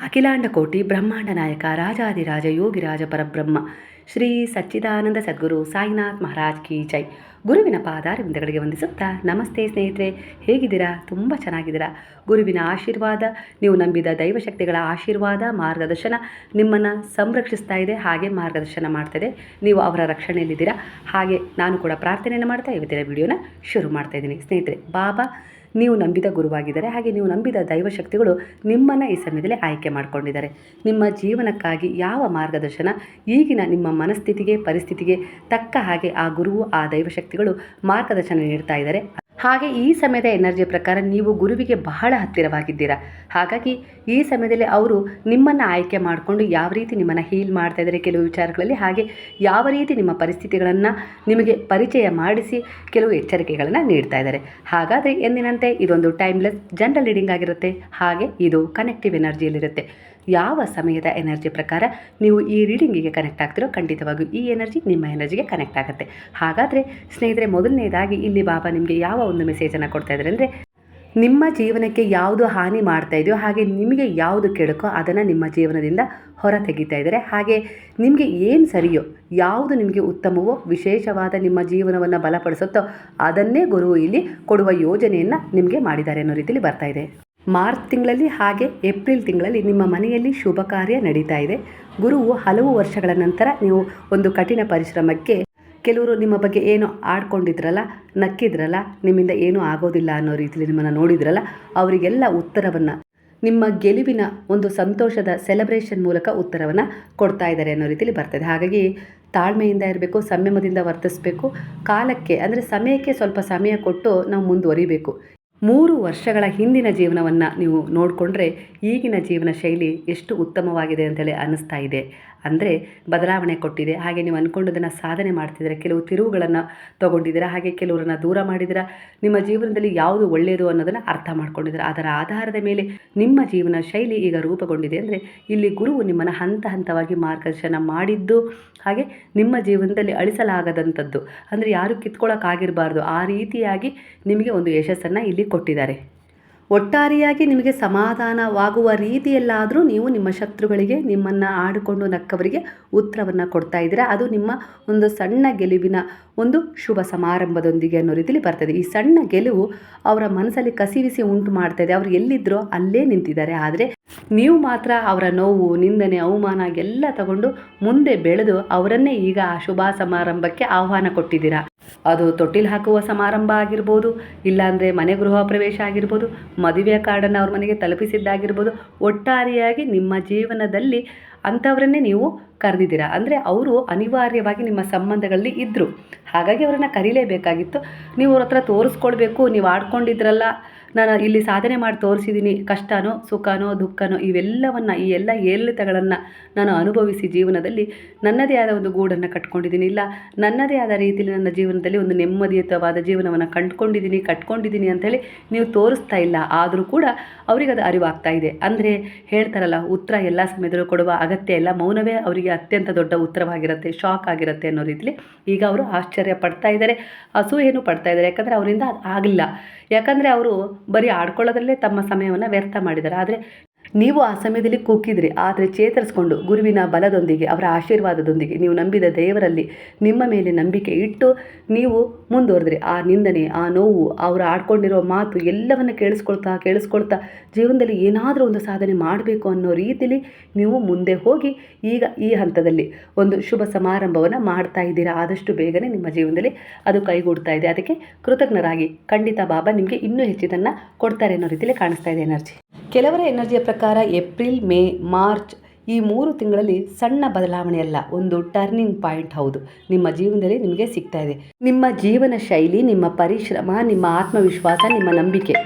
ಅಖಿಲಾಂಡ ಕೋಟಿ ಬ್ರಹ್ಮಾಂಡ ನಾಯಕ ರಾಜಾದಿರಾಜ ಯೋಗಿರಾಜ ಪರಬ್ರಹ್ಮ ಶ್ರೀ ಸಚ್ಚಿದಾನಂದ ಸದ್ಗುರು ಸಾಯಿನಾಥ್ ಮಹಾರಾಜ್ ಕಿ ಜೈ. ಗುರುವಿನ ಪಾದಾರವಿಂದಗಳಿಗೆ ವಂದಿಸುತ್ತಾ, ನಮಸ್ತೆ ಸ್ನೇಹಿತರೆ, ಹೇಗಿದ್ದೀರಾ? ತುಂಬ ಚೆನ್ನಾಗಿದ್ದೀರಾ? ಗುರುವಿನ ಆಶೀರ್ವಾದ, ನೀವು ನಂಬಿದ ದೈವಶಕ್ತಿಗಳ ಆಶೀರ್ವಾದ, ಮಾರ್ಗದರ್ಶನ ನಿಮ್ಮನ್ನು ಸಂರಕ್ಷಿಸ್ತಾ ಇದೆ, ಹಾಗೆ ಮಾರ್ಗದರ್ಶನ ಮಾಡ್ತಾಯಿದೆ. ನೀವು ಅವರ ರಕ್ಷಣೆಯಲ್ಲಿದ್ದೀರಾ. ಹಾಗೆ ನಾನು ಕೂಡ ಪ್ರಾರ್ಥನೆಯನ್ನು ಮಾಡ್ತಾ ಇವತ್ತಿನ ವಿಡಿಯೋನ ಶುರು ಮಾಡ್ತಾಯಿದ್ದೀನಿ. ಸ್ನೇಹಿತರೆ, ಬಾಬಾ ನೀವು ನಂಬಿದ ಗುರುವಾಗಿದ್ದಾರೆ, ಹಾಗೆ ನೀವು ನಂಬಿದ ದೈವಶಕ್ತಿಗಳು ನಿಮ್ಮನ್ನು ಈ ಸಮಯದಲ್ಲಿ ಆಯ್ಕೆ ಮಾಡಿಕೊಂಡಿದ್ದಾರೆ. ನಿಮ್ಮ ಜೀವನಕ್ಕಾಗಿ ಯಾವ ಮಾರ್ಗದರ್ಶನ ಈಗಿನ ನಿಮ್ಮ ಮನಸ್ಥಿತಿಗೆ, ಪರಿಸ್ಥಿತಿಗೆ ತಕ್ಕ ಹಾಗೆ ಆ ಗುರುವು, ಆ ದೈವಶಕ್ತಿಗಳು ಮಾರ್ಗದರ್ಶನ ನೀಡ್ತಾ ಇದ್ದಾರೆ. ಹಾಗೆ ಈ ಸಮಯದ ಎನರ್ಜಿ ಪ್ರಕಾರ ನೀವು ಗುರುವಿಗೆ ಬಹಳ ಹತ್ತಿರವಾಗಿದ್ದೀರಾ. ಹಾಗಾಗಿ ಈ ಸಮಯದಲ್ಲಿ ಅವರು ನಿಮ್ಮನ್ನು ಆಯ್ಕೆ ಮಾಡಿಕೊಂಡು ಯಾವ ರೀತಿ ನಿಮ್ಮನ್ನು ಹೀಲ್ ಮಾಡ್ತಾ ಇದ್ದಾರೆ ಕೆಲವು ವಿಚಾರಗಳಲ್ಲಿ, ಹಾಗೆ ಯಾವ ರೀತಿ ನಿಮ್ಮ ಪರಿಸ್ಥಿತಿಗಳನ್ನು ನಿಮಗೆ ಪರಿಚಯ ಮಾಡಿಸಿ ಕೆಲವು ಎಚ್ಚರಿಕೆಗಳನ್ನು ನೀಡ್ತಾ ಇದ್ದಾರೆ. ಹಾಗಾದರೆ ಎಂದಿನಂತೆ ಇದೊಂದು ಟೈಮ್ಲೆಸ್ ಜನರಲ್ ರೀಡಿಂಗ್ ಆಗಿರುತ್ತೆ. ಹಾಗೆ ಇದು ಕನೆಕ್ಟಿವ್ ಎನರ್ಜಿಯಲ್ಲಿರುತ್ತೆ. ಯಾವ ಸಮಯದ ಎನರ್ಜಿ ಪ್ರಕಾರ ನೀವು ಈ ರೀಡಿಂಗಿಗೆ ಕನೆಕ್ಟ್ ಆಗ್ತಿರೋ, ಖಂಡಿತವಾಗಿಯೂ ಈ ಎನರ್ಜಿ ನಿಮ್ಮ ಎನರ್ಜಿಗೆ ಕನೆಕ್ಟ್ ಆಗುತ್ತೆ. ಹಾಗಾದರೆ ಸ್ನೇಹಿತರೆ, ಮೊದಲನೇದಾಗಿ ಇಲ್ಲಿ ಬಾಬಾ ನಿಮಗೆ ಯಾವ ಒಂದು ಮೆಸೇಜನ್ನು ಕೊಡ್ತಾ ಇದ್ದಾರೆ ಅಂದರೆ, ನಿಮ್ಮ ಜೀವನಕ್ಕೆ ಯಾವುದು ಹಾನಿ ಮಾಡ್ತಾ ಇದೆಯೋ, ಹಾಗೆ ನಿಮಗೆ ಯಾವುದು ಕೆಡುಕೋ ಅದನ್ನು ನಿಮ್ಮ ಜೀವನದಿಂದ ಹೊರ ತೆಗಿತಾ ಇದ್ದಾರೆ. ಹಾಗೆ ನಿಮಗೆ ಏನು ಸರಿಯೋ, ಯಾವುದು ನಿಮಗೆ ಉತ್ತಮವೋ, ವಿಶೇಷವಾದ ನಿಮ್ಮ ಜೀವನವನ್ನು ಬಲಪಡಿಸುತ್ತೋ ಅದನ್ನೇ ಗುರು ಇಲ್ಲಿ ಕೊಡುವ ಯೋಜನೆಯನ್ನು ನಿಮಗೆ ಮಾಡಿದ್ದಾರೆ ಅನ್ನೋ ರೀತಿಯಲ್ಲಿ ಬರ್ತಾ ಇದೆ. ಮಾರ್ಚ್ ತಿಂಗಳಲ್ಲಿ ಹಾಗೆ ಏಪ್ರಿಲ್ ತಿಂಗಳಲ್ಲಿ ನಿಮ್ಮ ಮನೆಯಲ್ಲಿ ಶುಭ ಕಾರ್ಯ ನಡೀತಾ ಇದೆ. ಗುರುವು ಹಲವು ವರ್ಷಗಳ ನಂತರ ನೀವು ಒಂದು ಕಠಿಣ ಪರಿಶ್ರಮಕ್ಕೆ, ಕೆಲವರು ನಿಮ್ಮ ಬಗ್ಗೆ ಏನೋ ಆಡ್ಕೊಂಡಿದ್ರಲ್ಲ, ನಕ್ಕಿದ್ರಲ್ಲ, ನಿಮ್ಮಿಂದ ಏನೂ ಆಗೋದಿಲ್ಲ ಅನ್ನೋ ರೀತಿಯಲ್ಲಿ ನಿಮ್ಮನ್ನು ನೋಡಿದ್ರಲ್ಲ, ಅವರಿಗೆಲ್ಲ ಉತ್ತರವನ್ನು, ನಿಮ್ಮ ಗೆಲುವಿನ ಒಂದು ಸಂತೋಷದ ಸೆಲೆಬ್ರೇಷನ್ ಮೂಲಕ ಉತ್ತರವನ್ನು ಕೊಡ್ತಾ ಇದ್ದಾರೆ ಅನ್ನೋ ರೀತಿಯಲ್ಲಿ ಬರ್ತದೆ. ಹಾಗಾಗಿ ತಾಳ್ಮೆಯಿಂದ ಇರಬೇಕು, ಸಂಯಮದಿಂದ ವರ್ತಿಸಬೇಕು. ಕಾಲಕ್ಕೆ ಅಂದರೆ ಸಮಯಕ್ಕೆ ಸ್ವಲ್ಪ ಸಮಯ ಕೊಟ್ಟು ನಾವು ಮುಂದುವರಿಬೇಕು. 3 ವರ್ಷಗಳ ಹಿಂದಿನ ಜೀವನವನ್ನು ನೀವು ನೋಡಿಕೊಂಡ್ರೆ ಈಗಿನ ಜೀವನ ಶೈಲಿ ಎಷ್ಟು ಉತ್ತಮವಾಗಿದೆ ಅಂತೇಳಿ ಅನ್ನಿಸ್ತಾ ಇದೆ. ಅಂದರೆ ಬದಲಾವಣೆ ಕೊಟ್ಟಿದೆ. ಹಾಗೆ ನೀವು ಅಂದ್ಕೊಂಡದನ್ನು ಸಾಧನೆ ಮಾಡ್ತಿದ್ದೀರಾ, ಕೆಲವು ತಿರುವುಗಳನ್ನು ತೊಗೊಂಡಿದ್ದೀರಾ, ಹಾಗೆ ಕೆಲವರನ್ನು ದೂರ ಮಾಡಿದ್ದೀರಾ. ನಿಮ್ಮ ಜೀವನದಲ್ಲಿ ಯಾವುದು ಒಳ್ಳೆಯದು ಅನ್ನೋದನ್ನು ಅರ್ಥ ಮಾಡ್ಕೊಂಡಿದ್ದೀರಾ. ಅದರ ಆಧಾರದ ಮೇಲೆ ನಿಮ್ಮ ಜೀವನ ಶೈಲಿ ಈಗ ರೂಪುಗೊಂಡಿದೆ. ಅಂದರೆ ಇಲ್ಲಿ ಗುರುವು ನಿಮ್ಮನ್ನು ಹಂತ ಹಂತವಾಗಿ ಮಾರ್ಗದರ್ಶನ ಮಾಡಿದ್ದು, ಹಾಗೆ ನಿಮ್ಮ ಜೀವನದಲ್ಲಿ ಅಳಿಸಲಾಗದಂಥದ್ದು, ಅಂದರೆ ಯಾರು ಕಿತ್ಕೊಳ್ಳೋಕ್ಕಾಗಿರಬಾರ್ದು ಆ ರೀತಿಯಾಗಿ ನಿಮಗೆ ಒಂದು ಯಶಸ್ಸನ್ನು ಇಲ್ಲಿ ಕೊಟ್ಟಿದ್ದಾರೆ. ಒಟ್ಟಾರೆಯಾಗಿ ನಿಮಗೆ ಸಮಾಧಾನವಾಗುವ ರೀತಿಯಲ್ಲಾದರೂ ನೀವು ನಿಮ್ಮ ಶತ್ರುಗಳಿಗೆ, ನಿಮ್ಮನ್ನು ಆಡಿಕೊಂಡು ನಕ್ಕವರಿಗೆ ಉತ್ತರವನ್ನು ಕೊಡ್ತಾ ಇದ್ದೀರಾ. ಅದು ನಿಮ್ಮ ಒಂದು ಸಣ್ಣ ಗೆಲುವಿನ ಒಂದು ಶುಭ ಸಮಾರಂಭದೊಂದಿಗೆ ಅನ್ನೋ ರೀತಿಯಲ್ಲಿ ಬರ್ತದೆ. ಈ ಸಣ್ಣ ಗೆಲುವು ಅವರ ಮನಸ್ಸಲ್ಲಿ ಕಸಿವಿಸಿ ಉಂಟು ಮಾಡ್ತಾ ಇದೆ. ಅವರು ಎಲ್ಲಿದ್ದರೋ ಅಲ್ಲೇ ನಿಂತಿದ್ದಾರೆ. ಆದರೆ ನೀವು ಮಾತ್ರ ಅವರ ನೋವು, ನಿಂದನೆ, ಅವಮಾನ ಎಲ್ಲ ತಗೊಂಡು ಮುಂದೆ ಬೆಳೆದು ಅವರನ್ನೇ ಈಗ ಆ ಶುಭ ಸಮಾರಂಭಕ್ಕೆ ಆಹ್ವಾನ ಕೊಟ್ಟಿದ್ದೀರಾ. ಅದು ತೊಟ್ಟಿಲು ಹಾಕುವ ಸಮಾರಂಭ ಆಗಿರ್ಬೋದು, ಇಲ್ಲಾಂದರೆ ಮನೆ ಗೃಹ ಪ್ರವೇಶ ಆಗಿರ್ಬೋದು, ಮದುವೆಯ ಕಾರ್ಡನ್ನು ಅವ್ರ ಮನೆಗೆ ತಲುಪಿಸಿದ್ದಾಗಿರ್ಬೋದು. ಒಟ್ಟಾರೆಯಾಗಿ ನಿಮ್ಮ ಜೀವನದಲ್ಲಿ ಅಂಥವರನ್ನೇ ನೀವು ಕರೆದಿದ್ದೀರಾ. ಅಂದರೆ ಅವರು ಅನಿವಾರ್ಯವಾಗಿ ನಿಮ್ಮ ಸಂಬಂಧಗಳಲ್ಲಿ ಇದ್ದರು, ಹಾಗಾಗಿ ಅವರನ್ನು ಕರೀಲೇಬೇಕಾಗಿತ್ತು. ನೀವು ಅವ್ರ ಹತ್ರ ತೋರಿಸ್ಕೊಳ್ಬೇಕು, ನೀವು ಆಡ್ಕೊಂಡಿದ್ರಲ್ಲ, ನಾನು ಇಲ್ಲಿ ಸಾಧನೆ ಮಾಡಿ ತೋರಿಸಿದ್ದೀನಿ, ಕಷ್ಟನೋ ಸುಖನೋ ದುಃಖನೋ ಇವೆಲ್ಲವನ್ನು, ಈ ಎಲ್ಲ ಏರಿಳಿತಗಳನ್ನು ನಾನು ಅನುಭವಿಸಿ ಜೀವನದಲ್ಲಿ ನನ್ನದೇ ಆದ ಒಂದು ಗೂಡನ್ನು ಕಟ್ಕೊಂಡಿದ್ದೀನಿ, ಇಲ್ಲ ನನ್ನದೇ ಆದ ರೀತಿಯಲ್ಲಿ ನನ್ನ ಜೀವನದಲ್ಲಿ ಒಂದು ನೆಮ್ಮದಿಯುತವಾದ ಜೀವನವನ್ನು ಕಟ್ಕೊಂಡಿದ್ದೀನಿ ಅಂಥೇಳಿ ನೀವು ತೋರಿಸ್ತಾ ಇಲ್ಲ. ಆದರೂ ಕೂಡ ಅವರಿಗೆ ಅದು ಅರಿವಾಗ್ತಾ ಇದೆ. ಅಂದರೆ ಹೇಳ್ತಾರಲ್ಲ, ಉತ್ತರ ಎಲ್ಲ ಸಮಯದಲ್ಲೂ ಕೊಡುವ ಅಗತ್ಯ ಇಲ್ಲ, ಮೌನವೇ ಅವರಿಗೆ ಅತ್ಯಂತ ದೊಡ್ಡ ಉತ್ತರವಾಗಿರುತ್ತೆ, ಶಾಕ್ ಆಗಿರುತ್ತೆ ಅನ್ನೋ ರೀತಿಯಲ್ಲಿ ಈಗ ಅವರು ಆಶ್ಚರ್ಯ ಪಡ್ತಾ ಇದ್ದಾರೆ, ಅಸೂಯೆನೂ ಪಡ್ತಾ ಇದ್ದಾರೆ. ಯಾಕಂದರೆ ಅವರಿಂದ ಅದು ಆಗಲಿಲ್ಲ. ಯಾಕಂದರೆ ಅವರು ಬರೀ ಆಡ್ಕೊಳ್ಳೋದ್ರಲ್ಲೇ ತಮ್ಮ ಸಮಯವನ್ನು ವ್ಯರ್ಥ ಮಾಡಿದ್ದಾರೆ. ಆದರೆ ನೀವು ಆ ಸಮಯದಲ್ಲಿ ಕುಗ್ಗಿದ್ರಿ, ಆದರೆ ಚೇತರಿಸ್ಕೊಂಡು ಗುರುವಿನ ಬಲದೊಂದಿಗೆ, ಅವರ ಆಶೀರ್ವಾದದೊಂದಿಗೆ, ನೀವು ನಂಬಿದ ದೇವರಲ್ಲಿ ನಿಮ್ಮ ಮೇಲೆ ನಂಬಿಕೆ ಇಟ್ಟು ನೀವು ಮುಂದುವರೆದ್ರಿ. ಆ ನಿಂದನೆ, ಆ ನೋವು, ಅವರು ಆಡ್ಕೊಂಡಿರೋ ಮಾತು ಎಲ್ಲವನ್ನು ಕೇಳಿಸ್ಕೊಳ್ತಾ ಜೀವನದಲ್ಲಿ ಏನಾದರೂ ಒಂದು ಸಾಧನೆ ಮಾಡಬೇಕು ಅನ್ನೋ ರೀತಿಯಲ್ಲಿ ನೀವು ಮುಂದೆ ಹೋಗಿ ಈಗ ಈ ಹಂತದಲ್ಲಿ ಒಂದು ಶುಭ ಸಮಾರಂಭವನ್ನು ಮಾಡ್ತಾ ಇದ್ದೀರಾ. ಆದಷ್ಟು ಬೇಗನೆ ನಿಮ್ಮ ಜೀವನದಲ್ಲಿ ಅದು ಕೈಗೂಡ್ತಾ ಇದೆ. ಅದಕ್ಕೆ ಕೃತಜ್ಞರಾಗಿ. ಖಂಡಿತ ಬಾಬಾ ನಿಮಗೆ ಇನ್ನೂ ಹೆಚ್ಚಿದನ್ನು ಕೊಡ್ತಾರೆ ಅನ್ನೋ ರೀತಿಯಲ್ಲಿ ಕಾಣಿಸ್ತಾ ಇದೆ ಎನರ್ಜಿ. ಕೆಲವರ ಎನರ್ಜಿಯ ಪ್ರಕಾರ ಏಪ್ರಿಲ್, ಮೇ, ಮಾರ್ಚ್ ಈ 3 ತಿಂಗಳಲ್ಲಿ ಸಣ್ಣ ಬದಲಾವಣೆಯಲ್ಲ, ಒಂದು ಟರ್ನಿಂಗ್ ಪಾಯಿಂಟ್. ಹೌದು, ನಿಮ್ಮ ಜೀವನದಲ್ಲಿ ನಿಮಗೆ ಸಿಗ್ತಾ ಇದೆ. ನಿಮ್ಮ ಜೀವನ ಶೈಲಿ, ನಿಮ್ಮ ಪರಿಶ್ರಮ, ನಿಮ್ಮ ಆತ್ಮವಿಶ್ವಾಸ, ನಿಮ್ಮ ನಂಬಿಕೆ,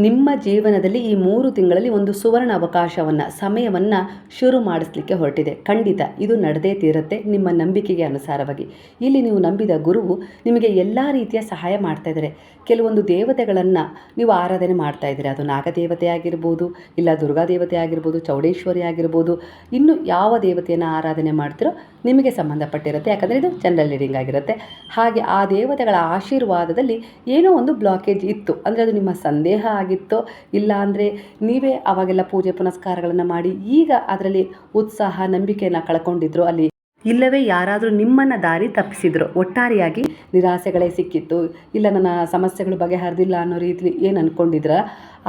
ನಿಮ್ಮ ಜೀವನದಲ್ಲಿ ಈ 3 ತಿಂಗಳಲ್ಲಿ ಒಂದು ಸುವರ್ಣ ಅವಕಾಶವನ್ನು, ಸಮಯವನ್ನು ಶುರು ಮಾಡಿಸ್ಲಿಕ್ಕೆ ಹೊರಟಿದೆ. ಖಂಡಿತ ಇದು ನಡೆದೇ ತೀರುತ್ತೆ ನಿಮ್ಮ ನಂಬಿಕೆಗೆ ಅನುಸಾರವಾಗಿ. ಇಲ್ಲಿ ನೀವು ನಂಬಿದ ಗುರುವು ನಿಮಗೆ ಎಲ್ಲ ರೀತಿಯ ಸಹಾಯ ಮಾಡ್ತಾ ಇದ್ದಾರೆ. ಕೆಲವೊಂದು ದೇವತೆಗಳನ್ನು ನೀವು ಆರಾಧನೆ ಮಾಡ್ತಾ ಇದ್ದೀರಾ. ಅದು ನಾಗದೇವತೆ ಆಗಿರ್ಬೋದು, ಇಲ್ಲ ದುರ್ಗಾದೇವತೆ ಆಗಿರ್ಬೋದು, ಚೌಡೇಶ್ವರಿ ಆಗಿರ್ಬೋದು, ಇನ್ನು ಯಾವ ದೇವತೆಯನ್ನು ಆರಾಧನೆ ಮಾಡ್ತಿರೋ ನಿಮಗೆ ಸಂಬಂಧಪಟ್ಟಿರುತ್ತೆ. ಯಾಕಂದರೆ ಇದು ಜನರಲ್ ರೀಡಿಂಗ್ ಆಗಿರುತ್ತೆ. ಹಾಗೆ ಆ ದೇವತೆಗಳ ಆಶೀರ್ವಾದದಲ್ಲಿ ಏನೋ ಒಂದು ಬ್ಲಾಕೇಜ್ ಇತ್ತು, ಅಂದರೆ ಅದು ನಿಮ್ಮ ಸಂದೇಹ ಆಗಿತ್ತೋ, ಇಲ್ಲ ಅಂದರೆ ನೀವೇ ಅವಾಗೆಲ್ಲ ಪೂಜೆ ಪುನಸ್ಕಾರಗಳನ್ನು ಮಾಡಿ ಈಗ ಅದರಲ್ಲಿ ಉತ್ಸಾಹ ನಂಬಿಕೆಯನ್ನು ಕಳ್ಕೊಂಡಿದ್ರು ಅಲ್ಲಿ, ಇಲ್ಲವೇ ಯಾರಾದರೂ ನಿಮ್ಮನ್ನು ದಾರಿ ತಪ್ಪಿಸಿದ್ರು, ಒಟ್ಟಾರೆಯಾಗಿ ನಿರಾಸೆಗಳೇ ಸಿಕ್ಕಿತ್ತು, ಇಲ್ಲ ನನ್ನ ಸಮಸ್ಯೆಗಳು ಬಗೆಹರಿದಿಲ್ಲ ಅನ್ನೋ ರೀತಿ ಏನು ಅಂದ್ಕೊಂಡಿದ್ರ,